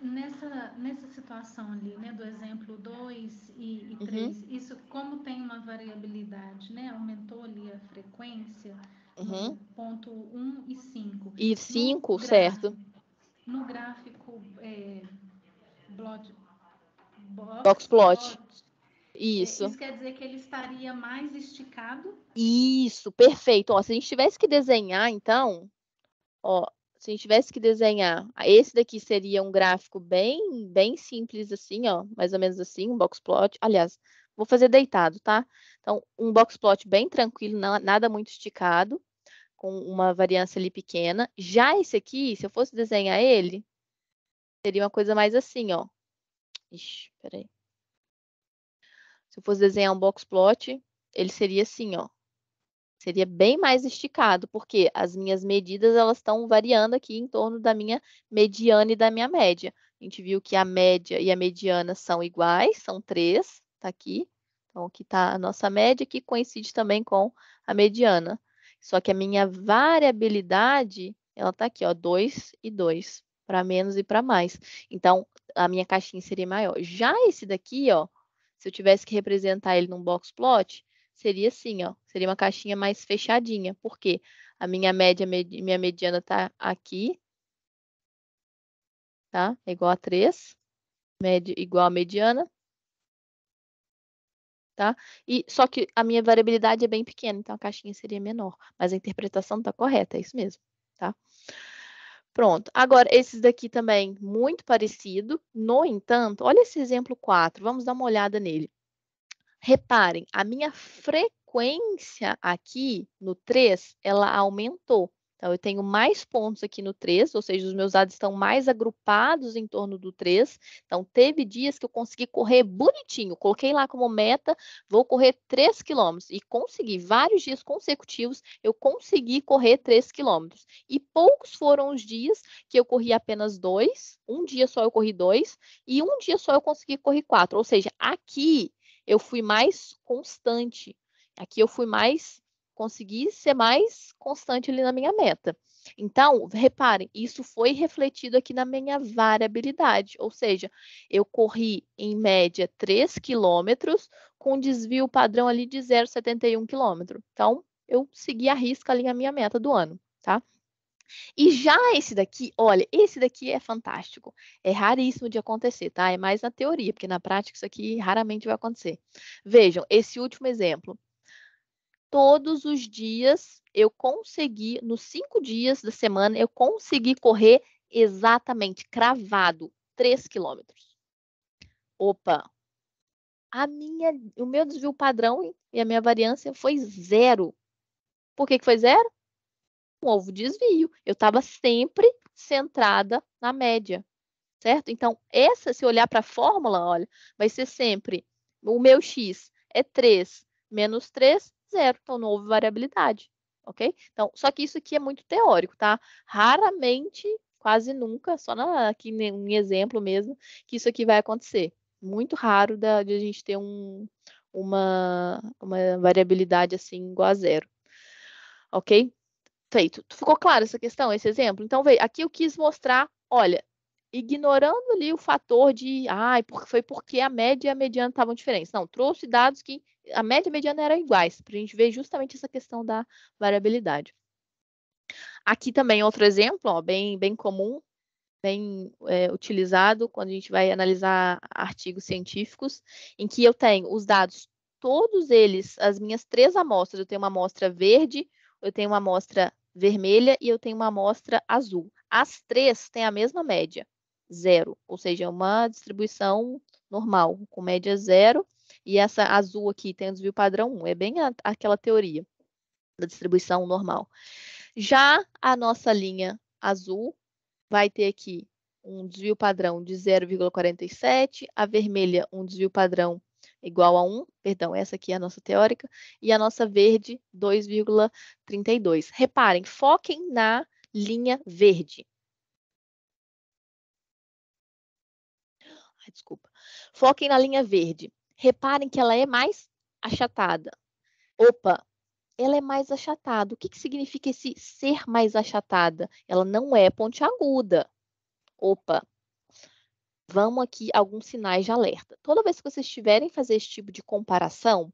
nessa situação ali, né, do exemplo 2 e 3, isso como tem uma variabilidade, né, aumentou ali a frequência no ponto 1 e 5. E 5, certo. No gráfico Box plot. Isso. Isso quer dizer que ele estaria mais esticado? Isso, perfeito. Ó, se a gente tivesse que desenhar, então, ó, se a gente tivesse que desenhar, esse daqui seria um gráfico bem simples assim, ó, mais ou menos assim, um box plot. Aliás, vou fazer deitado, tá? Então, um box plot bem tranquilo, nada muito esticado, com uma variância ali pequena. Já esse aqui, se eu fosse desenhar ele, seria uma coisa mais assim, ó. Ixi, peraí. Se eu fosse desenhar um box plot, ele seria assim, ó. Seria bem mais esticado, porque as minhas medidas elas estão variando aqui em torno da minha mediana e da minha média. A gente viu que a média e a mediana são iguais, são 3, tá aqui. Então, aqui está a nossa média, que coincide também com a mediana. Só que a minha variabilidade, ela está aqui, ó, 2 e 2, para menos e para mais. Então, a minha caixinha seria maior. Já esse daqui, ó, se eu tivesse que representar ele num box plot, seria assim, ó, seria uma caixinha mais fechadinha, porque a minha média, minha mediana tá aqui, tá? É igual a 3, média igual a mediana, tá? E só que a minha variabilidade é bem pequena, então a caixinha seria menor, mas a interpretação tá correta, é isso mesmo, tá? Pronto. Agora, esses daqui também, muito parecido. No entanto, olha esse exemplo 4, vamos dar uma olhada nele. Reparem, a minha frequência aqui no 3, ela aumentou. Então, eu tenho mais pontos aqui no 3, ou seja, os meus dados estão mais agrupados em torno do 3. Então, teve dias que eu consegui correr bonitinho. Coloquei lá como meta, vou correr 3 quilômetros. E consegui, vários dias consecutivos, eu consegui correr 3 quilômetros. E poucos foram os dias que eu corri apenas 2. Um dia só eu corri 2. E um dia só eu consegui correr 4. Ou seja, aqui eu fui mais constante. Aqui eu consegui ser mais constante ali na minha meta. Então, reparem, isso foi refletido aqui na minha variabilidade, ou seja, eu corri em média 3 quilômetros com desvio padrão ali de 0,71 quilômetro. Então, eu segui a risca ali a minha meta do ano, tá? E já esse daqui, olha, esse daqui é fantástico. É raríssimo de acontecer, tá? É mais na teoria, porque na prática isso aqui raramente vai acontecer. Vejam, esse último exemplo. Todos os dias eu consegui, nos 5 dias da semana, eu consegui correr exatamente, cravado, 3 quilômetros. Opa! O meu desvio padrão e a minha variância foi 0. Por que foi 0? Houve desvio. Eu estava sempre centrada na média, certo? Então, se olhar para a fórmula, olha, vai ser sempre o meu x é 3 menos 3, 0. Então, não houve variabilidade, ok? Então, só que isso aqui é muito teórico, tá? Raramente, quase nunca, só aqui um exemplo mesmo, que isso aqui vai acontecer. Muito raro de a gente ter uma variabilidade assim igual a 0, ok? Feito. Ficou claro essa questão, esse exemplo? Então, veio, aqui eu quis mostrar, olha, ignorando ali o fator de, foi porque a média e a mediana estavam diferentes. Não, trouxe dados que a média e a mediana eram iguais, para a gente ver justamente essa questão da variabilidade. Aqui também outro exemplo, ó, bem comum, bem utilizado quando a gente vai analisar artigos científicos, em que eu tenho os dados, todos eles, as minhas 3 amostras, eu tenho uma amostra verde, eu tenho uma amostra vermelha e eu tenho uma amostra azul. As 3 têm a mesma média, 0, ou seja, uma distribuição normal, com média 0, e essa azul aqui tem o desvio padrão 1, é bem aquela teoria da distribuição normal. Já a nossa linha azul vai ter aqui um desvio padrão de 0,47, a vermelha um desvio padrão igual a 1, perdão, essa aqui é a nossa teórica, e a nossa verde 2,32. Reparem, foquem na linha verde. Desculpa. Foquem na linha verde. Reparem que ela é mais achatada. Opa, ela é mais achatada. O que significa esse ser mais achatada? Ela não é pontiaguda. Opa, vamos aqui alguns sinais de alerta. Toda vez que vocês estiverem fazer esse tipo de comparação,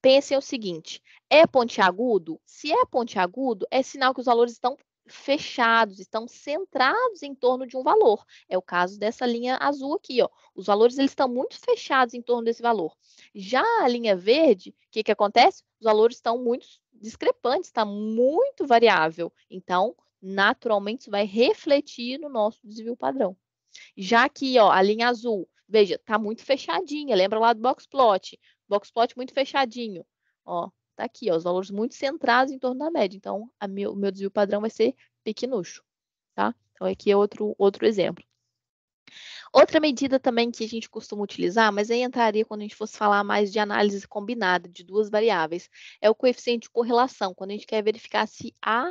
pensem o seguinte: é pontiagudo? Se é pontiagudo, é sinal que os valores estão fechados, estão centrados em torno de um valor. É o caso dessa linha azul aqui, ó. Os valores eles estão muito fechados em torno desse valor. Já a linha verde, o que acontece? Os valores estão muito discrepantes, está muito variável. Então, naturalmente, isso vai refletir no nosso desvio padrão. Já aqui, ó, a linha azul, veja, tá muito fechadinha. Lembra lá do box plot? Box plot muito fechadinho. Ó, tá aqui, ó, os valores muito centrados em torno da média. Então, o meu desvio padrão vai ser pequenucho, tá? Então, aqui é outro exemplo. Outra medida também que a gente costuma utilizar, mas aí entraria quando a gente fosse falar mais de análise combinada de duas variáveis, é o coeficiente de correlação, quando a gente quer verificar se há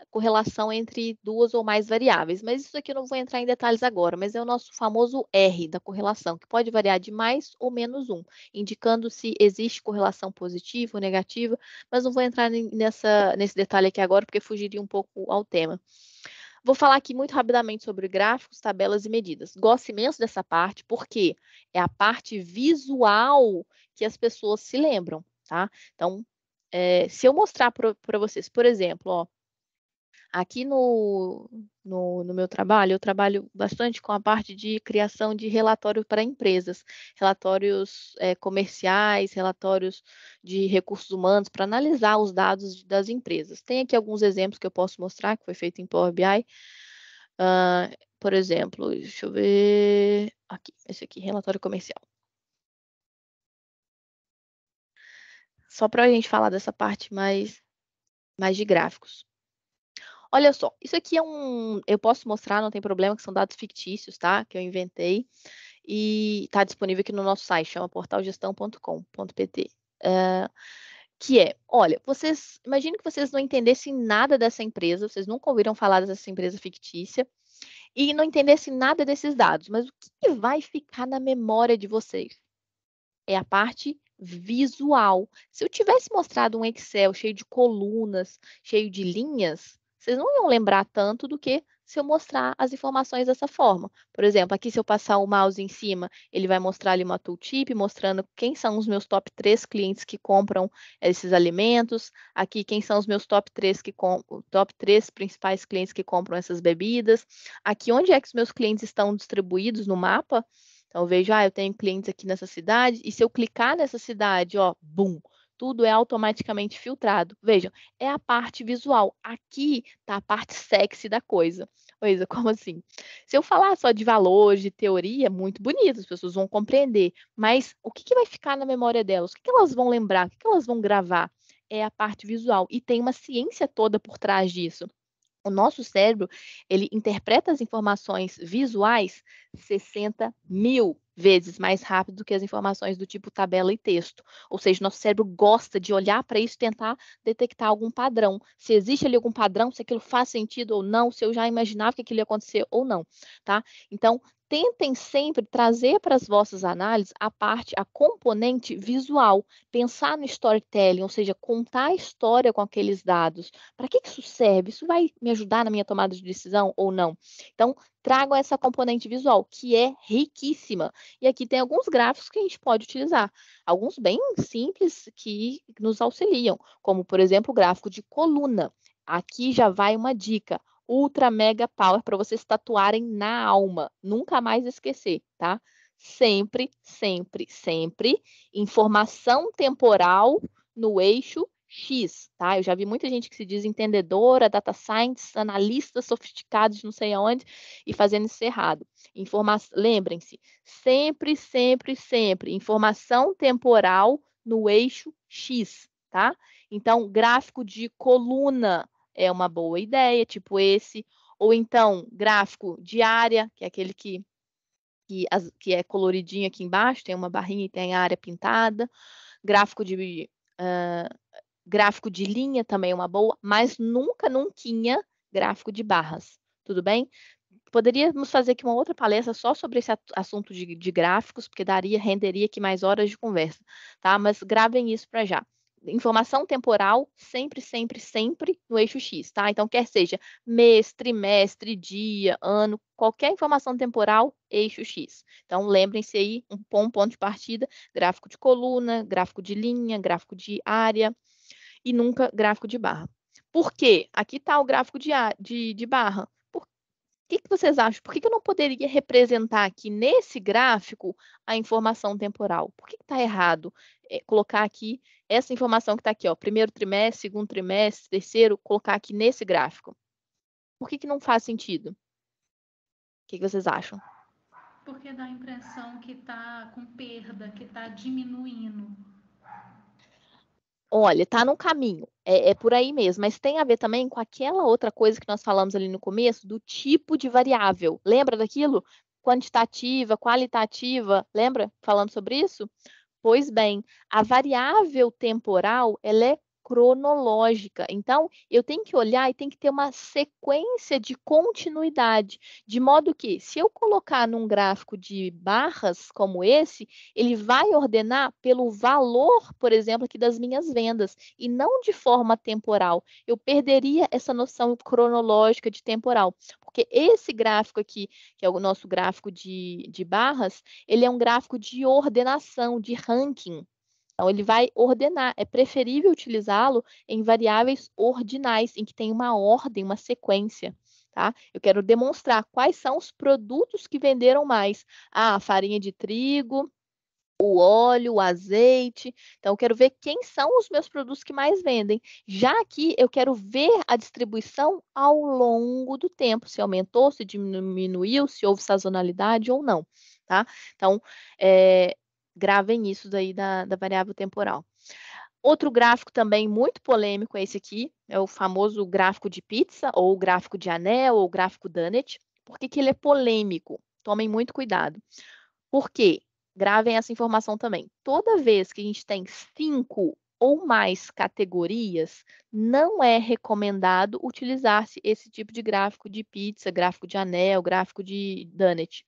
correlação entre duas ou mais variáveis. Mas isso aqui eu não vou entrar em detalhes agora, mas é o nosso famoso R da correlação, que pode variar de mais ou menos 1, indicando se existe correlação positiva ou negativa, mas não vou entrar nesse detalhe aqui agora, porque fugiria um pouco ao tema. Vou falar aqui muito rapidamente sobre gráficos, tabelas e medidas. Gosto imenso dessa parte, porque é a parte visual que as pessoas se lembram, tá? Então, se eu mostrar para vocês, por exemplo, ó, aqui no meu trabalho, eu trabalho bastante com a parte de criação de relatório para empresas, relatórios comerciais, relatórios de recursos humanos, para analisar os dados das empresas. Tem aqui alguns exemplos que eu posso mostrar, que foi feito em Power BI. Por exemplo, deixa eu ver. Aqui, esse aqui, relatório comercial. Só para a gente falar dessa parte mais de gráficos. Olha só, isso aqui eu posso mostrar, não tem problema, que são dados fictícios, tá? Que eu inventei. E está disponível aqui no nosso site, chama portalgestão.com.pt. Olha, imagine que vocês não entendessem nada dessa empresa, vocês nunca ouviram falar dessa empresa fictícia, e não entendessem nada desses dados, mas o que vai ficar na memória de vocês? É a parte visual. Se eu tivesse mostrado um Excel cheio de colunas, cheio de linhas, vocês não iam lembrar tanto do que se eu mostrar as informações dessa forma. Por exemplo, aqui se eu passar o mouse em cima, ele vai mostrar ali uma tooltip, mostrando quem são os meus top 3 clientes que compram esses alimentos. Aqui, quem são os meus top 3 principais clientes que compram essas bebidas. Aqui, onde é que os meus clientes estão distribuídos no mapa. Então, eu vejo, eu tenho clientes aqui nessa cidade, e se eu clicar nessa cidade, ó, bum, tudo é automaticamente filtrado. Vejam, é a parte visual. Aqui está a parte sexy da coisa. Coisa, como assim? Se eu falar só de valores, de teoria, muito bonito, as pessoas vão compreender. Mas o que vai ficar na memória delas? O que elas vão lembrar? O que elas vão gravar? É a parte visual. E tem uma ciência toda por trás disso. O nosso cérebro, ele interpreta as informações visuais 60.000 vezes mais rápido do que as informações do tipo tabela e texto. Ou seja, nosso cérebro gosta de olhar para isso e tentar detectar algum padrão. Se existe ali algum padrão, se aquilo faz sentido ou não, se eu já imaginava que aquilo ia acontecer ou não, tá? Então, tentem sempre trazer para as vossas análises a componente visual. Pensar no storytelling, ou seja, contar a história com aqueles dados. Para que isso serve? Isso vai me ajudar na minha tomada de decisão ou não? Então, tragam essa componente visual, que é riquíssima. E aqui tem alguns gráficos que a gente pode utilizar. Alguns bem simples que nos auxiliam, como, por exemplo, o gráfico de coluna. Aqui já vai uma dica. Ultra Mega Power para vocês tatuarem na alma. Nunca mais esquecer, tá? Sempre, sempre, sempre informação temporal no eixo X, tá? Eu já vi muita gente que se diz entendedora, data science, analistas sofisticados, não sei aonde, e fazendo isso errado. Lembrem-se, sempre, sempre, sempre, informação temporal no eixo X, tá? Então, gráfico de coluna é uma boa ideia, tipo esse, ou então gráfico de área, que é aquele que é coloridinho aqui embaixo, tem uma barrinha e tem a área pintada. Gráfico de linha também é uma boa, mas nunca gráfico de barras, tudo bem? Poderíamos fazer aqui uma outra palestra só sobre esse assunto de gráficos, porque renderia aqui mais horas de conversa, tá? Mas gravem isso para já. informação temporal sempre, sempre, sempre no eixo X, tá? Então, quer seja mês, trimestre, dia, ano, qualquer informação temporal, eixo X. Então, lembrem-se aí, um ponto de partida, gráfico de coluna, gráfico de linha, gráfico de área e nunca gráfico de barra. Por quê? Aqui está o gráfico de barra. O que vocês acham? Por que eu não poderia representar aqui nesse gráfico a informação temporal? Por que está errado colocar aqui essa informação que está aqui, ó, primeiro trimestre, segundo trimestre, terceiro, colocar aqui nesse gráfico? Por que não faz sentido? O que vocês acham? Porque dá a impressão que está com perda, que está diminuindo. Olha, está no caminho, é por aí mesmo, mas tem a ver também com aquela outra coisa que nós falamos ali no começo, do tipo de variável. Lembra daquilo? Quantitativa, qualitativa, lembra? Falando sobre isso? Pois bem, a variável temporal, ela é cronológica. Então, eu tenho que olhar e tem que ter uma sequência de continuidade, de modo que, se eu colocar num gráfico de barras como esse, ele vai ordenar pelo valor, por exemplo, aqui das minhas vendas, e não de forma temporal. Eu perderia essa noção cronológica de temporal, porque esse gráfico aqui, que é o nosso gráfico de barras, ele é um gráfico de ordenação, de ranking. Então, ele vai ordenar. É preferível utilizá-lo em variáveis ordinais, em que tem uma ordem, uma sequência. Tá? Eu quero demonstrar quais são os produtos que venderam mais. A farinha de trigo, o óleo, o azeite. Então, eu quero ver quem são os meus produtos que mais vendem. Já aqui, eu quero ver a distribuição ao longo do tempo, se aumentou, se diminuiu, se houve sazonalidade ou não. Tá? Então, gravem isso daí da variável temporal. Outro gráfico também muito polêmico é esse aqui, é o famoso gráfico de pizza, ou o gráfico de anel, ou o gráfico Dunnett. Por que ele é polêmico? Tomem muito cuidado. Por quê? Gravem essa informação também. Toda vez que a gente tem 5 ou mais categorias, não é recomendado utilizar-se esse tipo de gráfico de pizza, gráfico de anel, gráfico de Dunnett.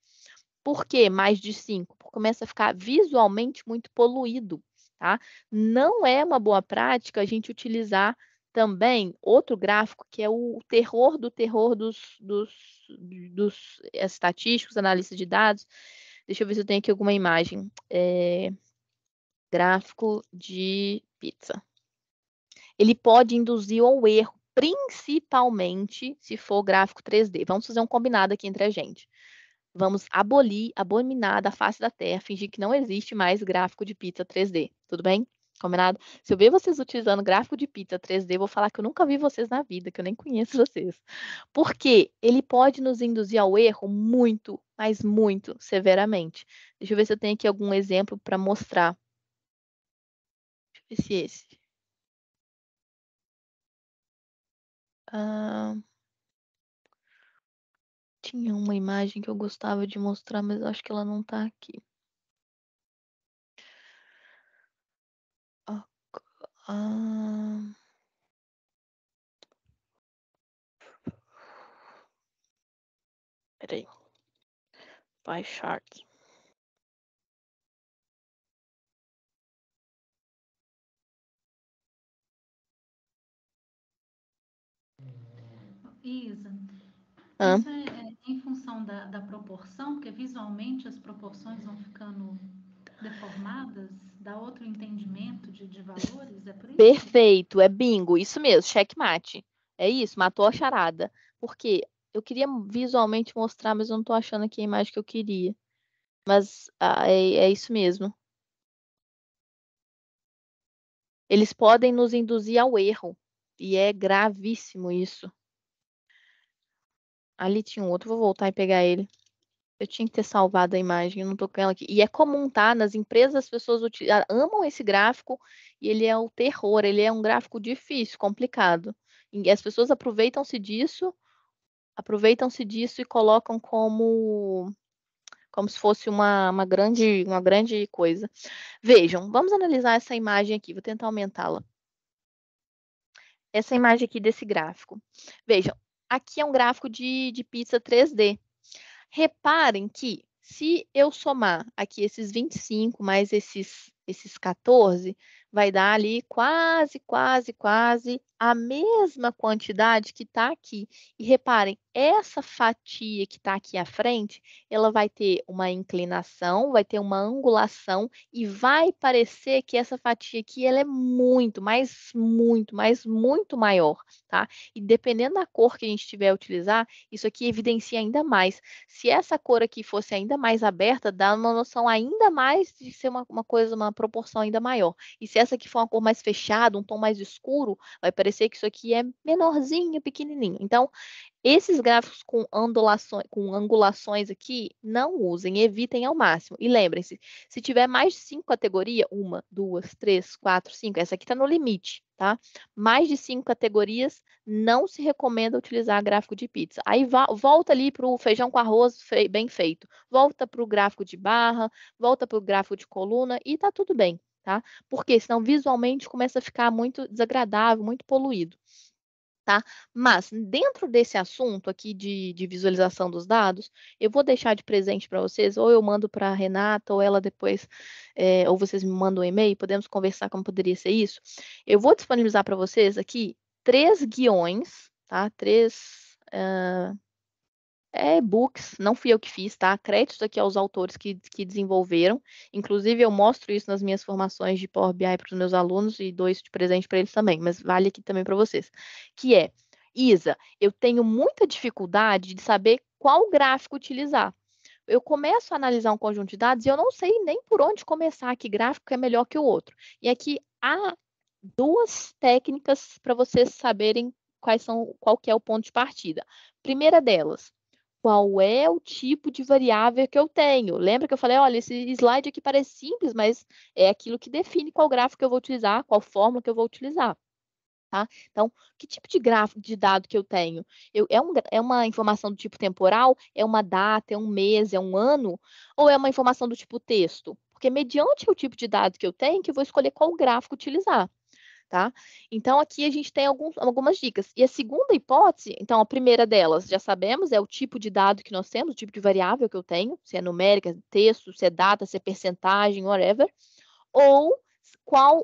Por que mais de 5? Porque começa a ficar visualmente muito poluído, tá? Não é uma boa prática a gente utilizar também outro gráfico, que é o terror do terror dos estatísticos, analistas de dados. Deixa eu ver se eu tenho aqui alguma imagem. Gráfico de pizza. Ele pode induzir ao erro, principalmente se for gráfico 3D. Vamos fazer um combinado aqui entre a gente. Vamos abominar da face da Terra, fingir que não existe mais gráfico de pizza 3D. Tudo bem? Combinado? Se eu ver vocês utilizando gráfico de pizza 3D, eu vou falar que eu nunca vi vocês na vida, que eu nem conheço vocês. Porque ele pode nos induzir ao erro muito, mas muito severamente. Deixa eu ver se eu tenho aqui algum exemplo para mostrar. Deixa eu ver se esse. Tinha uma imagem que eu gostava de mostrar, mas acho que ela não está aqui. Peraí. Pie chart. Isa, Ah. isso é em função da proporção, porque visualmente as proporções vão ficando deformadas, dá outro entendimento de valores, é por isso? Perfeito, é bingo, isso mesmo, checkmate. É isso, matou a charada. Porque eu queria visualmente mostrar, mas eu não estou achando aqui a imagem que eu queria. Mas é isso mesmo. Eles podem nos induzir ao erro. E é gravíssimo isso. Ali tinha um outro, vou voltar e pegar ele. Eu tinha que ter salvado a imagem, eu não tô com ela aqui. E é comum, tá? Nas empresas as pessoas amam esse gráfico e ele é o terror, ele é um gráfico difícil, complicado. E as pessoas aproveitam-se disso e colocam como se fosse uma grande coisa. Vejam, vamos analisar essa imagem aqui, vou tentar aumentá-la. Essa imagem aqui desse gráfico. Vejam, aqui é um gráfico de pizza 3D. Reparem que se eu somar aqui esses 25 mais esses 14, vai dar ali quase a mesma quantidade que está aqui. E reparem, essa fatia que está aqui à frente, ela vai ter uma inclinação, vai ter uma angulação e vai parecer que essa fatia aqui ela é muito maior, tá? E dependendo da cor que a gente tiver a utilizar, isso aqui evidencia ainda mais. Se essa cor aqui fosse ainda mais aberta, dá uma noção ainda mais de ser uma coisa, uma proporção ainda maior. E se essa aqui for uma cor mais fechada, um tom mais escuro, vai parecer que isso aqui é menorzinho, pequenininho. Então, esses gráficos com angulações aqui, não usem, evitem ao máximo. E lembrem-se, se tiver mais de 5 categorias, 1, 2, 3, 4, 5, essa aqui está no limite, tá? Mais de 5 categorias, não se recomenda utilizar gráfico de pizza. Aí volta ali para o feijão com arroz bem feito. Volta para o gráfico de barra, volta para o gráfico de coluna e tá tudo bem, tá? Porque senão visualmente começa a ficar muito desagradável, muito poluído. Tá? Mas dentro desse assunto aqui de visualização dos dados, eu vou deixar de presente para vocês, ou eu mando para a Renata, ou ela depois, ou vocês me mandam um e-mail, podemos conversar como poderia ser isso. Eu vou disponibilizar para vocês aqui 3 guiões, tá? 3 e-books, não fui eu que fiz, tá? Créditos aqui aos autores que desenvolveram. Inclusive, eu mostro isso nas minhas formações de Power BI para os meus alunos e dou isso de presente para eles também, mas vale aqui também para vocês. Que é, Isa, eu tenho muita dificuldade de saber qual gráfico utilizar. Eu começo a analisar um conjunto de dados e eu não sei nem por onde começar, que gráfico é melhor que o outro. E aqui há 2 técnicas para vocês saberem qual que é o ponto de partida. Primeira delas, qual é o tipo de variável que eu tenho? Lembra que eu falei, olha, esse slide aqui parece simples, mas é aquilo que define qual gráfico que eu vou utilizar, qual fórmula que eu vou utilizar. Tá? Então, que tipo de gráfico de dado que eu tenho? É uma informação do tipo temporal? É uma data? É um mês? É um ano? Ou é uma informação do tipo texto? Porque mediante o tipo de dado que eu tenho, que eu vou escolher qual gráfico utilizar. Tá? Então, aqui a gente tem algumas dicas. E a segunda hipótese, então, a primeira delas, já sabemos, é o tipo de dado que nós temos, o tipo de variável que eu tenho, se é numérica, texto, se é data, se é percentagem, whatever. Ou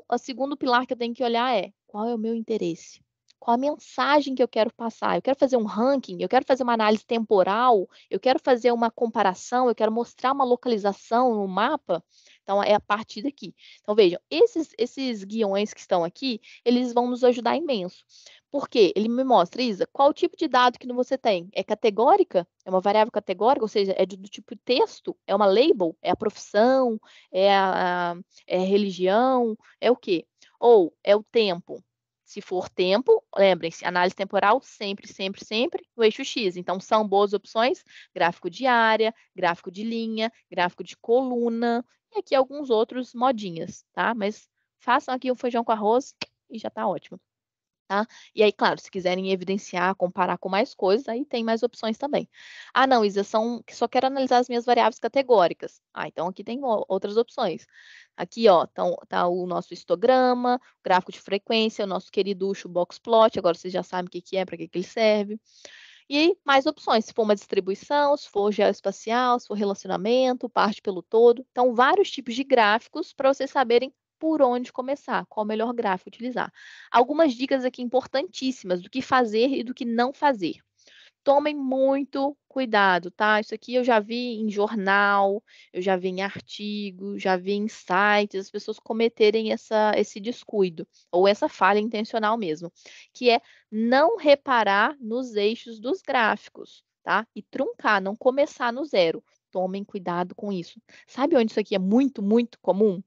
o segundo pilar que eu tenho que olhar é qual é o meu interesse? Qual a mensagem que eu quero passar? Eu quero fazer um ranking, eu quero fazer uma análise temporal, eu quero fazer uma comparação, eu quero mostrar uma localização no mapa. Então, é a partir daqui. Então, vejam, esses guiões que estão aqui, eles vão nos ajudar imenso. Por quê? Ele me mostra, Isa, qual o tipo de dado que você tem? É categórica? É uma variável categórica? Ou seja, é do tipo texto? É uma label? É a profissão? É religião? É o quê? Ou é o tempo? Se for tempo, lembrem-se, análise temporal sempre, o eixo X. Então, são boas opções, gráfico de área, gráfico de linha, gráfico de coluna, e aqui alguns outros modinhas, tá? Mas façam aqui um feijão com arroz e já tá ótimo. Tá? E aí, claro, se quiserem evidenciar, comparar com mais coisas, aí tem mais opções também. Ah, não, Isa, só quero analisar as minhas variáveis categóricas. Ah, então aqui tem outras opções. Aqui, ó, tá o nosso histograma, gráfico de frequência, o nosso queriducho boxplot, agora vocês já sabem o que é, para que ele serve. E aí, mais opções, se for uma distribuição, se for geoespacial, se for relacionamento, parte pelo todo. Então, vários tipos de gráficos para vocês saberem por onde começar, qual o melhor gráfico utilizar. Algumas dicas aqui importantíssimas do que fazer e do que não fazer. Tomem muito cuidado, tá? Isso aqui eu já vi em jornal, eu já vi em artigo, já vi em sites, as pessoas cometerem esse descuido, ou essa falha intencional mesmo, que é não reparar nos eixos dos gráficos, tá? E truncar, não começar no zero. Tomem cuidado com isso. Sabe onde isso aqui é muito comum?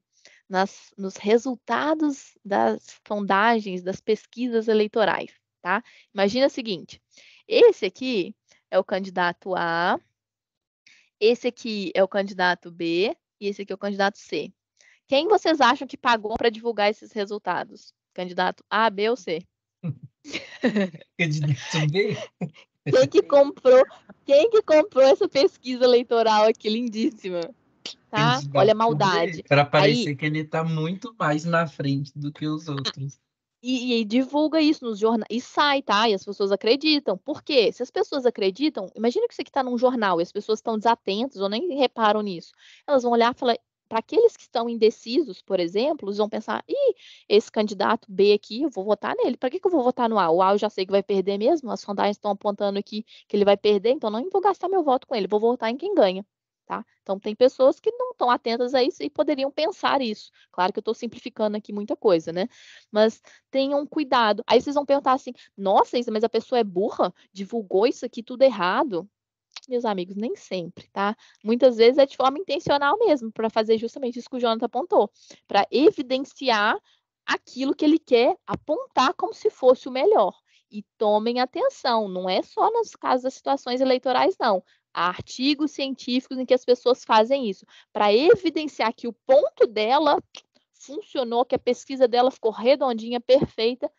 Nos resultados das sondagens, das pesquisas eleitorais, tá? Imagina o seguinte, esse aqui é o candidato A, esse aqui é o candidato B e esse aqui é o candidato C. Quem vocês acham que pagou para divulgar esses resultados? Candidato A, B ou C? Candidato B? Quem que comprou essa pesquisa eleitoral aqui, lindíssima? Tá? Olha a maldade. Para parecer que ele está muito mais na frente do que os outros. E divulga isso nos jornais, e sai, tá? E as pessoas acreditam. Por quê? Se as pessoas acreditam, imagina que isso aqui está num jornal e as pessoas estão desatentas ou nem reparam nisso. Elas vão olhar e falar, para aqueles que estão indecisos, por exemplo, eles vão pensar, esse candidato B aqui, eu vou votar nele. Para que eu vou votar no A? O A eu já sei que vai perder mesmo, as sondagens estão apontando aqui que ele vai perder, então não vou gastar meu voto com ele, vou votar em quem ganha. Tá? Então, tem pessoas que não estão atentas a isso e poderiam pensar isso. Claro que eu estou simplificando aqui muita coisa, né? Mas tenham cuidado. Aí vocês vão perguntar assim, nossa, mas a pessoa é burra? Divulgou isso aqui tudo errado? Meus amigos, nem sempre, tá? Muitas vezes é de forma intencional mesmo, para fazer justamente isso que o Jonathan apontou, para evidenciar aquilo que ele quer apontar como se fosse o melhor. E tomem atenção, não é só nos casos das situações eleitorais, não. Há artigos científicos em que as pessoas fazem isso, para evidenciar que o ponto dela funcionou, que a pesquisa dela ficou redondinha, perfeita,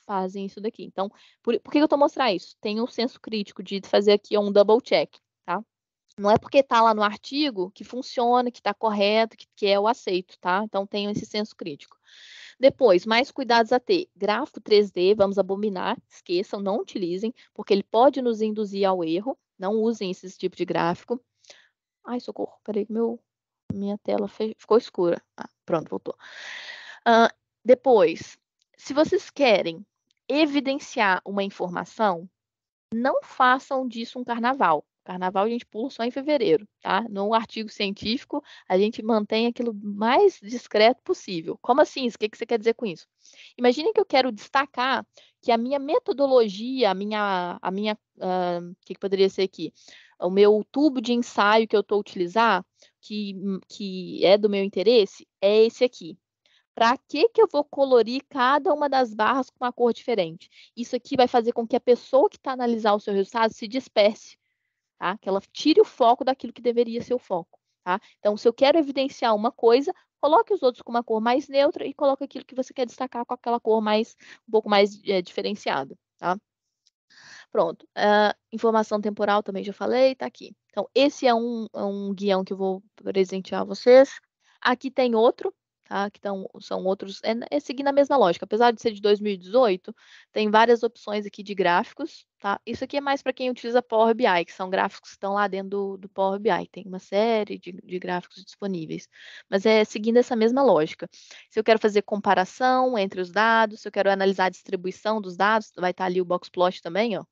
fazem isso daqui. Então, por que eu estou mostrando isso? Tem um senso crítico de fazer aqui um double check, tá? Não é porque está lá no artigo que funciona, que está correto, que é o aceito, tá? Então, tenham esse senso crítico. Depois, mais cuidados a ter. Gráfico 3D, vamos abominar, esqueçam, não utilizem, porque ele pode nos induzir ao erro. Não usem esse tipo de gráfico. Ai, socorro, peraí, minha tela ficou escura. Pronto, voltou. Depois, se vocês querem evidenciar uma informação, não façam disso um carnaval. Carnaval a gente pula só em fevereiro, tá? No artigo científico, a gente mantém aquilo mais discreto possível. Como assim? O que você quer dizer com isso? Imagine que eu quero destacar que a minha metodologia, o que poderia ser aqui? O meu tubo de ensaio que eu estou utilizar, que é do meu interesse, é esse aqui. Para que eu vou colorir cada uma das barras com uma cor diferente? Isso aqui vai fazer com que a pessoa que está analisando o seu resultado se disperse, tá? Que ela tire o foco daquilo que deveria ser o foco, tá? Então, se eu quero evidenciar uma coisa, coloque os outros com uma cor mais neutra e coloque aquilo que você quer destacar com aquela cor um pouco mais diferenciada, tá? Pronto. Informação temporal também já falei, tá aqui. Então, esse é um guião que eu vou presentear a vocês. Aqui tem outro, tá? Que são outros, seguindo a mesma lógica. Apesar de ser de 2018, tem várias opções aqui de gráficos, tá? Isso aqui é mais para quem utiliza Power BI, que são gráficos que estão lá dentro do Power BI. Tem uma série de gráficos disponíveis. Mas é seguindo essa mesma lógica. Se eu quero fazer comparação entre os dados, se eu quero analisar a distribuição dos dados, vai estar ali o boxplot também, ó.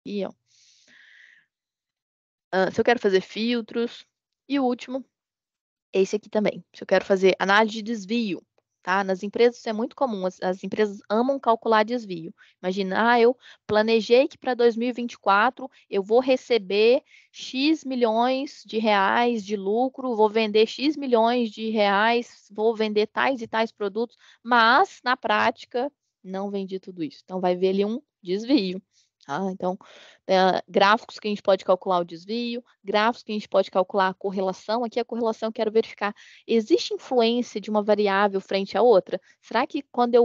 E, ó. Se eu quero fazer filtros. E o último, esse aqui também. Se eu quero fazer análise de desvio, tá? Nas empresas isso é muito comum. As empresas amam calcular desvio. Imagina, eu planejei que para 2024 eu vou receber X milhões de reais de lucro, vou vender X milhões de reais, vou vender tais e tais produtos, mas na prática não vendi tudo isso. Então vai ver ali um desvio. Então, gráficos que a gente pode calcular o desvio, gráficos que a gente pode calcular a correlação. Aqui a correlação eu quero verificar, existe influência de uma variável frente à outra? Será que quando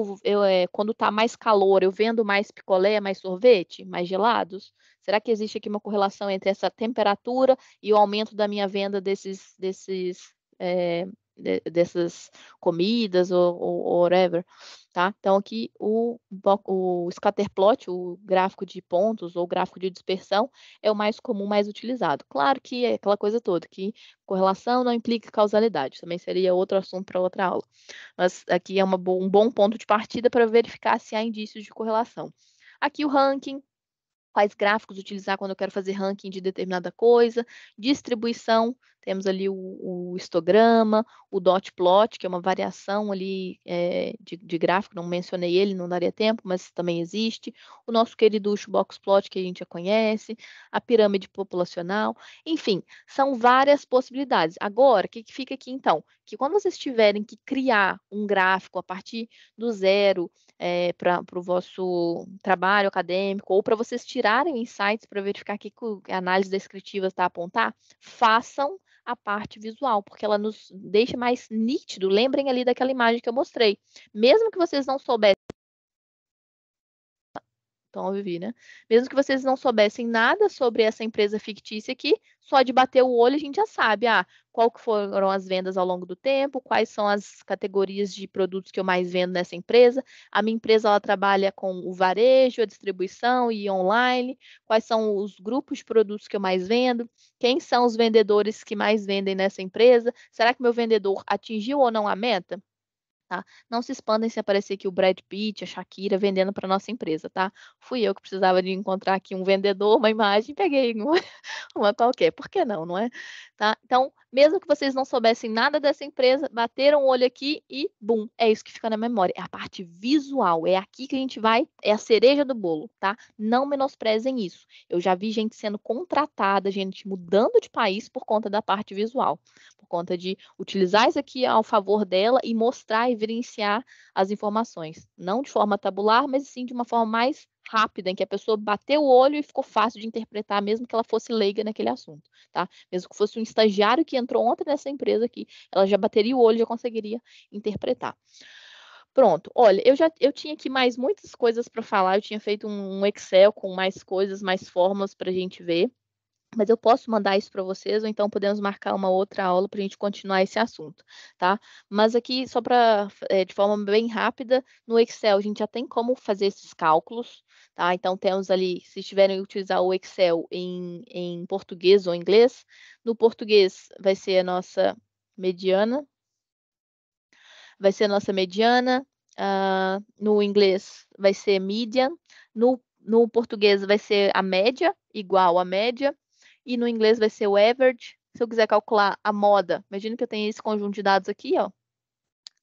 quando está mais calor, eu vendo mais picolé, mais sorvete, mais gelados? Será que existe aqui uma correlação entre essa temperatura e o aumento da minha venda dessas comidas ou whatever, tá? Então, aqui o scatterplot, o gráfico de pontos ou gráfico de dispersão, é o mais comum, mais utilizado. Claro que é aquela coisa toda, que correlação não implica causalidade, também seria outro assunto para outra aula. Mas aqui é um bom ponto de partida para verificar se há indícios de correlação. Aqui o ranking, quais gráficos utilizar quando eu quero fazer ranking de determinada coisa, distribuição, temos ali o histograma, o dot plot, que é uma variação ali de gráfico, não mencionei ele, não daria tempo, mas também existe, o nosso queriducho box plot, que a gente já conhece, a pirâmide populacional, enfim, são várias possibilidades. Agora, o que fica aqui então? Que quando vocês tiverem que criar um gráfico a partir do zero, para o vosso trabalho acadêmico, ou para vocês tirarem insights para verificar o que a análise descritiva está a apontar, façam a parte visual, porque ela nos deixa mais nítido. Lembrem ali daquela imagem que eu mostrei. Mesmo que vocês não soubessem Tom Vivi, né? Mesmo que vocês não soubessem nada sobre essa empresa fictícia aqui, só de bater o olho a gente já sabe, qual que foram as vendas ao longo do tempo, quais são as categorias de produtos que eu mais vendo nessa empresa. A minha empresa, ela trabalha com o varejo, a distribuição e online. Quais são os grupos de produtos que eu mais vendo? Quem são os vendedores que mais vendem nessa empresa? Será que meu vendedor atingiu ou não a meta? Tá? Não se expandem se aparecer aqui o Brad Pitt, a Shakira vendendo para nossa empresa, tá? Fui eu que precisava de encontrar aqui um vendedor, uma imagem, peguei uma qualquer. Por que não, não é? Tá? Então, mesmo que vocês não soubessem nada dessa empresa, bateram o olho aqui e, bum, é isso que fica na memória. É a parte visual, é aqui que a gente vai, é a cereja do bolo, tá? Não menosprezem isso. Eu já vi gente sendo contratada, gente mudando de país por conta da parte visual, por conta de utilizar isso aqui ao favor dela e mostrar e evidenciar as informações. Não de forma tabular, mas sim de uma forma mais rápida, em que a pessoa bateu o olho e ficou fácil de interpretar, mesmo que ela fosse leiga naquele assunto, tá? Mesmo que fosse um estagiário que entrou ontem nessa empresa aqui, ela já bateria o olho e já conseguiria interpretar. Pronto, olha, eu tinha aqui mais muitas coisas para falar, eu tinha feito um Excel com mais coisas, mais fórmulas para a gente ver, mas eu posso mandar isso para vocês, ou então podemos marcar uma outra aula para a gente continuar esse assunto, tá? Mas aqui, só para, de forma bem rápida, no Excel a gente já tem como fazer esses cálculos, tá? Então temos ali, se tiverem utilizar o Excel em português ou inglês, no português vai ser a nossa mediana, no inglês vai ser median, no português vai ser a média, igual a média, e no inglês vai ser o average. Se eu quiser calcular a moda, imagina que eu tenho esse conjunto de dados aqui, ó.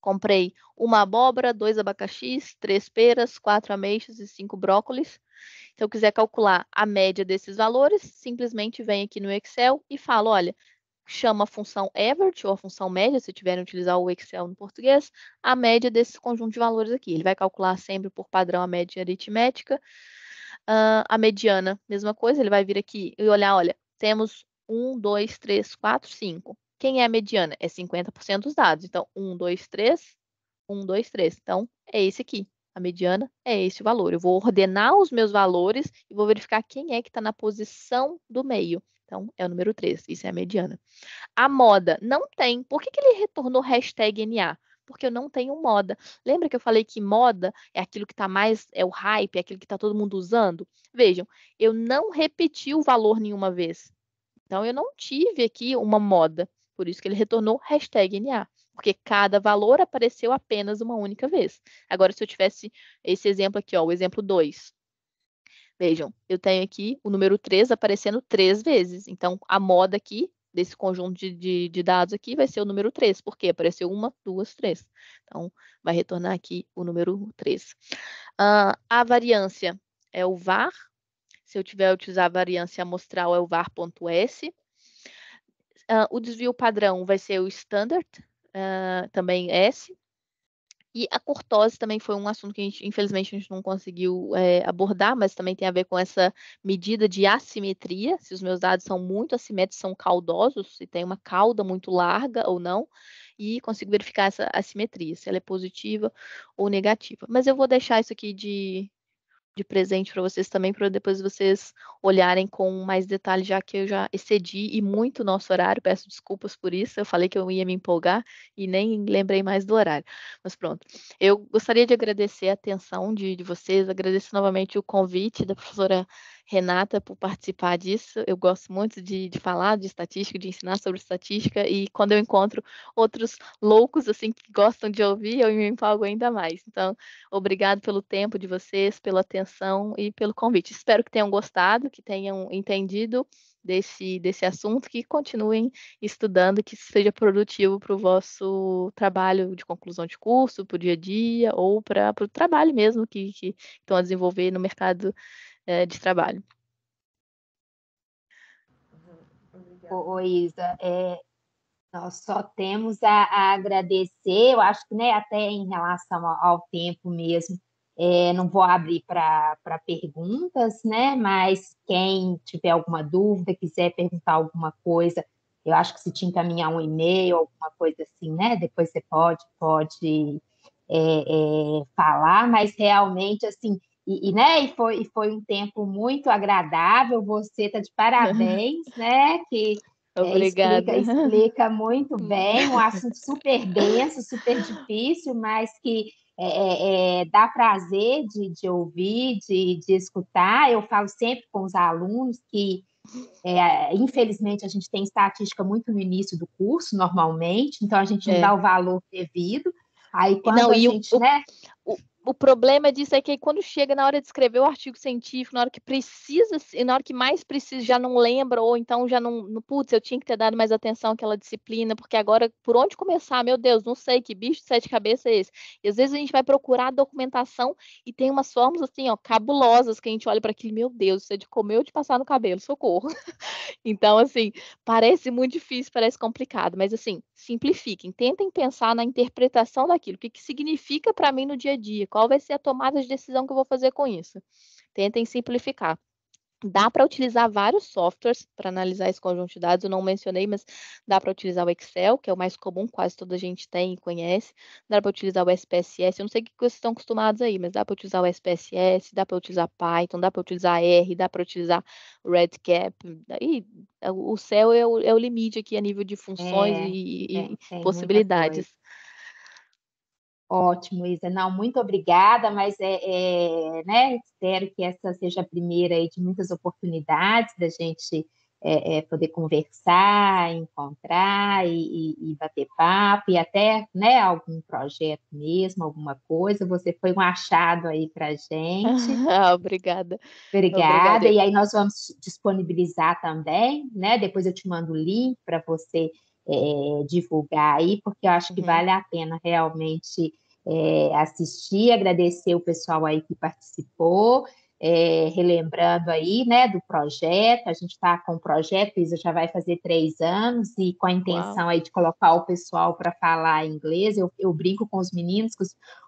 Comprei uma abóbora, 2 abacaxis, 3 peras, 4 ameixas e 5 brócolis. Se eu quiser calcular a média desses valores, simplesmente venho aqui no Excel e falo, olha, chama a função average, ou a função média, se tiverem utilizar o Excel no português, a média desse conjunto de valores aqui. Ele vai calcular sempre por padrão a média aritmética. A mediana, mesma coisa, ele vai vir aqui e olhar, olha, temos 1, 2, 3, 4, 5. Quem é a mediana? É 50% dos dados. Então, 1, 2, 3, 1, 2, 3. Então, é esse aqui. A mediana é esse o valor. Eu vou ordenar os meus valores e vou verificar quem é que está na posição do meio. Então, é o número 3. Isso é a mediana. A moda não tem. Por que ele retornou hashtag NA? Porque eu não tenho moda. Lembra que eu falei que moda é aquilo que está mais, é o hype, é aquilo que está todo mundo usando? Vejam, eu não repeti o valor nenhuma vez. Então, eu não tive aqui uma moda. Por isso que ele retornou hashtag NA. Porque cada valor apareceu apenas uma única vez. Agora, se eu tivesse esse exemplo aqui, ó, o exemplo 2. Vejam, eu tenho aqui o número 3 aparecendo 3 vezes. Então, a moda aqui, desse conjunto de dados aqui, vai ser o número 3, porque apareceu 1, 2, 3. Então, vai retornar aqui o número 3. A variância é o var. Se eu tiver utilizar a variância amostral, é o var.s. O desvio padrão vai ser o standard, também S. E a cortose também foi um assunto que infelizmente, a gente não conseguiu abordar, mas também tem a ver com essa medida de assimetria, se os meus dados são muito assimétricos, são caudosos, se tem uma cauda muito larga ou não, e consigo verificar essa assimetria, se ela é positiva ou negativa. Mas eu vou deixar isso aqui de presente para vocês também, para depois vocês olharem com mais detalhe, já que eu já excedi e muito o nosso horário. Peço desculpas por isso, eu falei que eu ia me empolgar e nem lembrei mais do horário. Mas pronto, eu gostaria de agradecer a atenção de vocês, agradeço novamente o convite da professora Renata por participar disso. Eu gosto muito de falar de estatística, de ensinar sobre estatística, e quando eu encontro outros loucos assim que gostam de ouvir, eu me empolgo ainda mais. Então, obrigado pelo tempo de vocês, pela atenção e pelo convite. Espero que tenham gostado, que tenham entendido desse assunto, que continuem estudando, que seja produtivo para o vosso trabalho de conclusão de curso, para o dia a dia, ou para o trabalho mesmo que estão a desenvolver no mercado de trabalho. Ô, Isa, nós só temos a agradecer, eu acho que, né, até em relação ao tempo mesmo, não vou abrir para perguntas, né, mas quem tiver alguma dúvida, quiser perguntar alguma coisa, eu acho que se te encaminhar um e-mail, alguma coisa assim, né, depois você pode falar, mas realmente, assim, foi um tempo muito agradável. Você está de parabéns, né? Que Obrigada. explica muito bem, um assunto super denso, super difícil, mas que dá prazer de ouvir, de escutar. Eu falo sempre com os alunos que, infelizmente, a gente tem estatística muito no início do curso, normalmente, então a gente não dá o valor devido. Aí, quando a gente, né? O problema disso é que quando chega na hora de escrever o artigo científico, na hora que precisa, na hora que mais precisa, já não lembra, ou então já não, putz, eu tinha que ter dado mais atenção àquela disciplina, porque agora, por onde começar? Meu Deus, não sei que bicho de sete cabeças é esse. E às vezes a gente vai procurar a documentação e tem umas fórmulas assim, ó, cabulosas, que a gente olha para aquilo, meu Deus, isso é de comer ou de passar no cabelo, socorro. Então, assim, parece muito difícil, parece complicado, mas assim, simplifiquem, tentem pensar na interpretação daquilo, o que significa para mim no dia a dia, qual vai ser a tomada de decisão que eu vou fazer com isso. Tentem simplificar. Dá para utilizar vários softwares para analisar esse conjunto de dados, eu não mencionei, mas dá para utilizar o Excel, que é o mais comum, quase toda a gente tem e conhece. Dá para utilizar o SPSS, eu não sei o que vocês estão acostumados aí, mas dá para utilizar o SPSS, dá para utilizar Python, dá para utilizar R, dá para utilizar o Redcap. E o céu é o limite aqui a nível de funções e tem possibilidades. Ótimo, Isa. Não, muito obrigada, mas né, espero que essa seja a primeira aí de muitas oportunidades da gente poder conversar, encontrar e bater papo, e até, né, algum projeto mesmo, alguma coisa. Você foi um achado aí para gente. Obrigada. Obrigada. E aí nós vamos disponibilizar também, né? Depois eu te mando o link para você divulgar aí, porque eu acho que vale a pena realmente assistir, agradecer o pessoal aí que participou, relembrando aí, né, do projeto. A gente está com o projeto, Isa já vai fazer 3 anos, e com a intenção aí de colocar o pessoal para falar inglês. Eu brinco com os meninos, que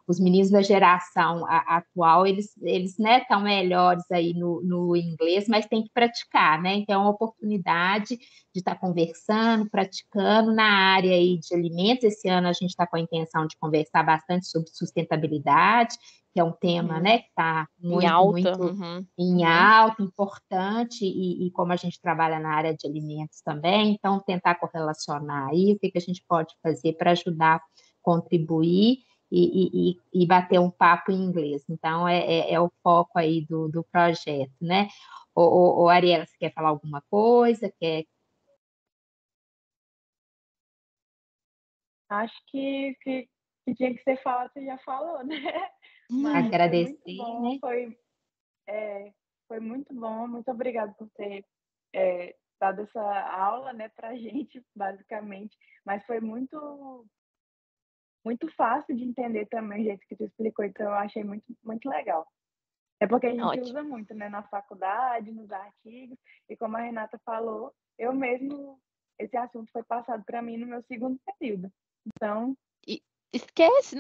os meninos da geração atual, eles né, estão melhores aí no inglês, mas tem que praticar, né? Então, é uma oportunidade de estar conversando, praticando na área aí de alimentos. Esse ano a gente está com a intenção de conversar bastante sobre sustentabilidade, que é um tema, né, que está muito em alta, importante, e como a gente trabalha na área de alimentos também, então tentar correlacionar aí o que a gente pode fazer para ajudar a contribuir e bater um papo em inglês. Então, é o foco aí do projeto, né? Ariela, você quer falar alguma coisa? Acho que tinha que ser falado, você já falou, né? Mas agradecer, foi muito bom, né? Foi muito bom. Muito obrigada por ter dado essa aula, né, para gente, basicamente. Mas foi muito fácil de entender também o jeito que tu explicou, então eu achei muito, muito legal. É porque a gente usa muito, né, na faculdade, nos artigos, e como a Renata falou, eu mesmo, esse assunto foi passado para mim no meu segundo período. Então, esquece,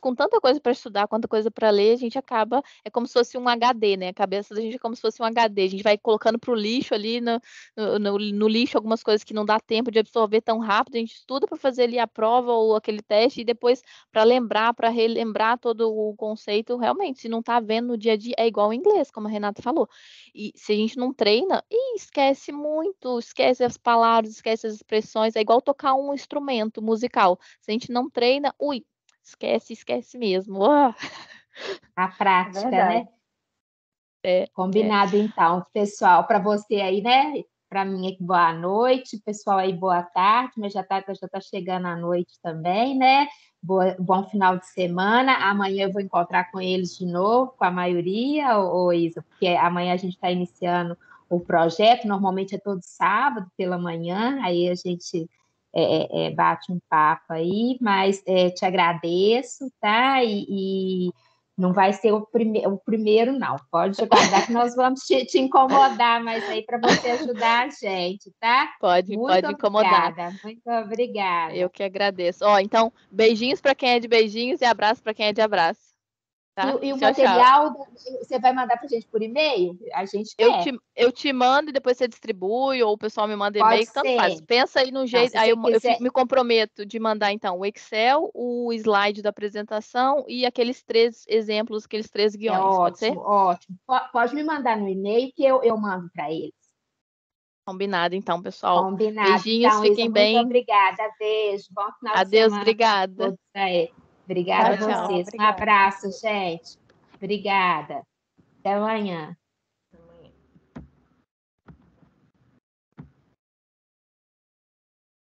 com tanta coisa para estudar, quanta coisa para ler, a gente acaba, é como se fosse um HD, né? A cabeça da gente é como se fosse um HD, a gente vai colocando para o lixo ali, no lixo, algumas coisas que não dá tempo de absorver tão rápido, a gente estuda para fazer ali a prova ou aquele teste, e depois para lembrar, para relembrar todo o conceito, realmente, se não está vendo no dia a dia, é igual ao inglês, como a Renata falou. E se a gente não treina, esquece muito, esquece as palavras, esquece as expressões, é igual tocar um instrumento musical. Se a gente não treina, esquece mesmo. A prática, né? Combinado, então, pessoal, para você aí, né? Para mim aqui, boa noite, pessoal aí, boa tarde, mas já tá chegando a noite também, né? Bom final de semana. Amanhã eu vou encontrar com eles de novo, com a maioria, ou Isa, porque amanhã a gente está iniciando o projeto, normalmente é todo sábado pela manhã, aí a gente bate um papo aí, mas te agradeço, tá? E não vai ser o primeiro, não. Pode guardar que nós vamos te incomodar, mas aí para você ajudar a gente, tá? Pode me incomodar. Muito obrigada. Eu que agradeço. Então, beijinhos para quem é de beijinhos e abraço para quem é de abraço. Tá? E o Tchau, tchau. material você vai mandar para a gente por e-mail? A gente quer. Eu te mando e depois você distribui, ou o pessoal me manda Pode e-mail, tanto faz. ser. Pensa aí no Não, jeito. se Aí você quiser. me comprometo de mandar, então, o Excel, o slide da apresentação e aqueles 3 exemplos, aqueles 3 É guiões. Pode ser? ótimo, ótimo. Pode me mandar no e-mail que eu mando para eles. Combinado, então, pessoal. Combinado. Beijinhos, Então, Isa, fiquem muito bem. obrigada. Beijo. Bom final de Adeus, semana para obrigada. todos aí. Obrigada Tchau, a tchau. vocês. Um Obrigada. abraço, gente. Obrigada. Até amanhã.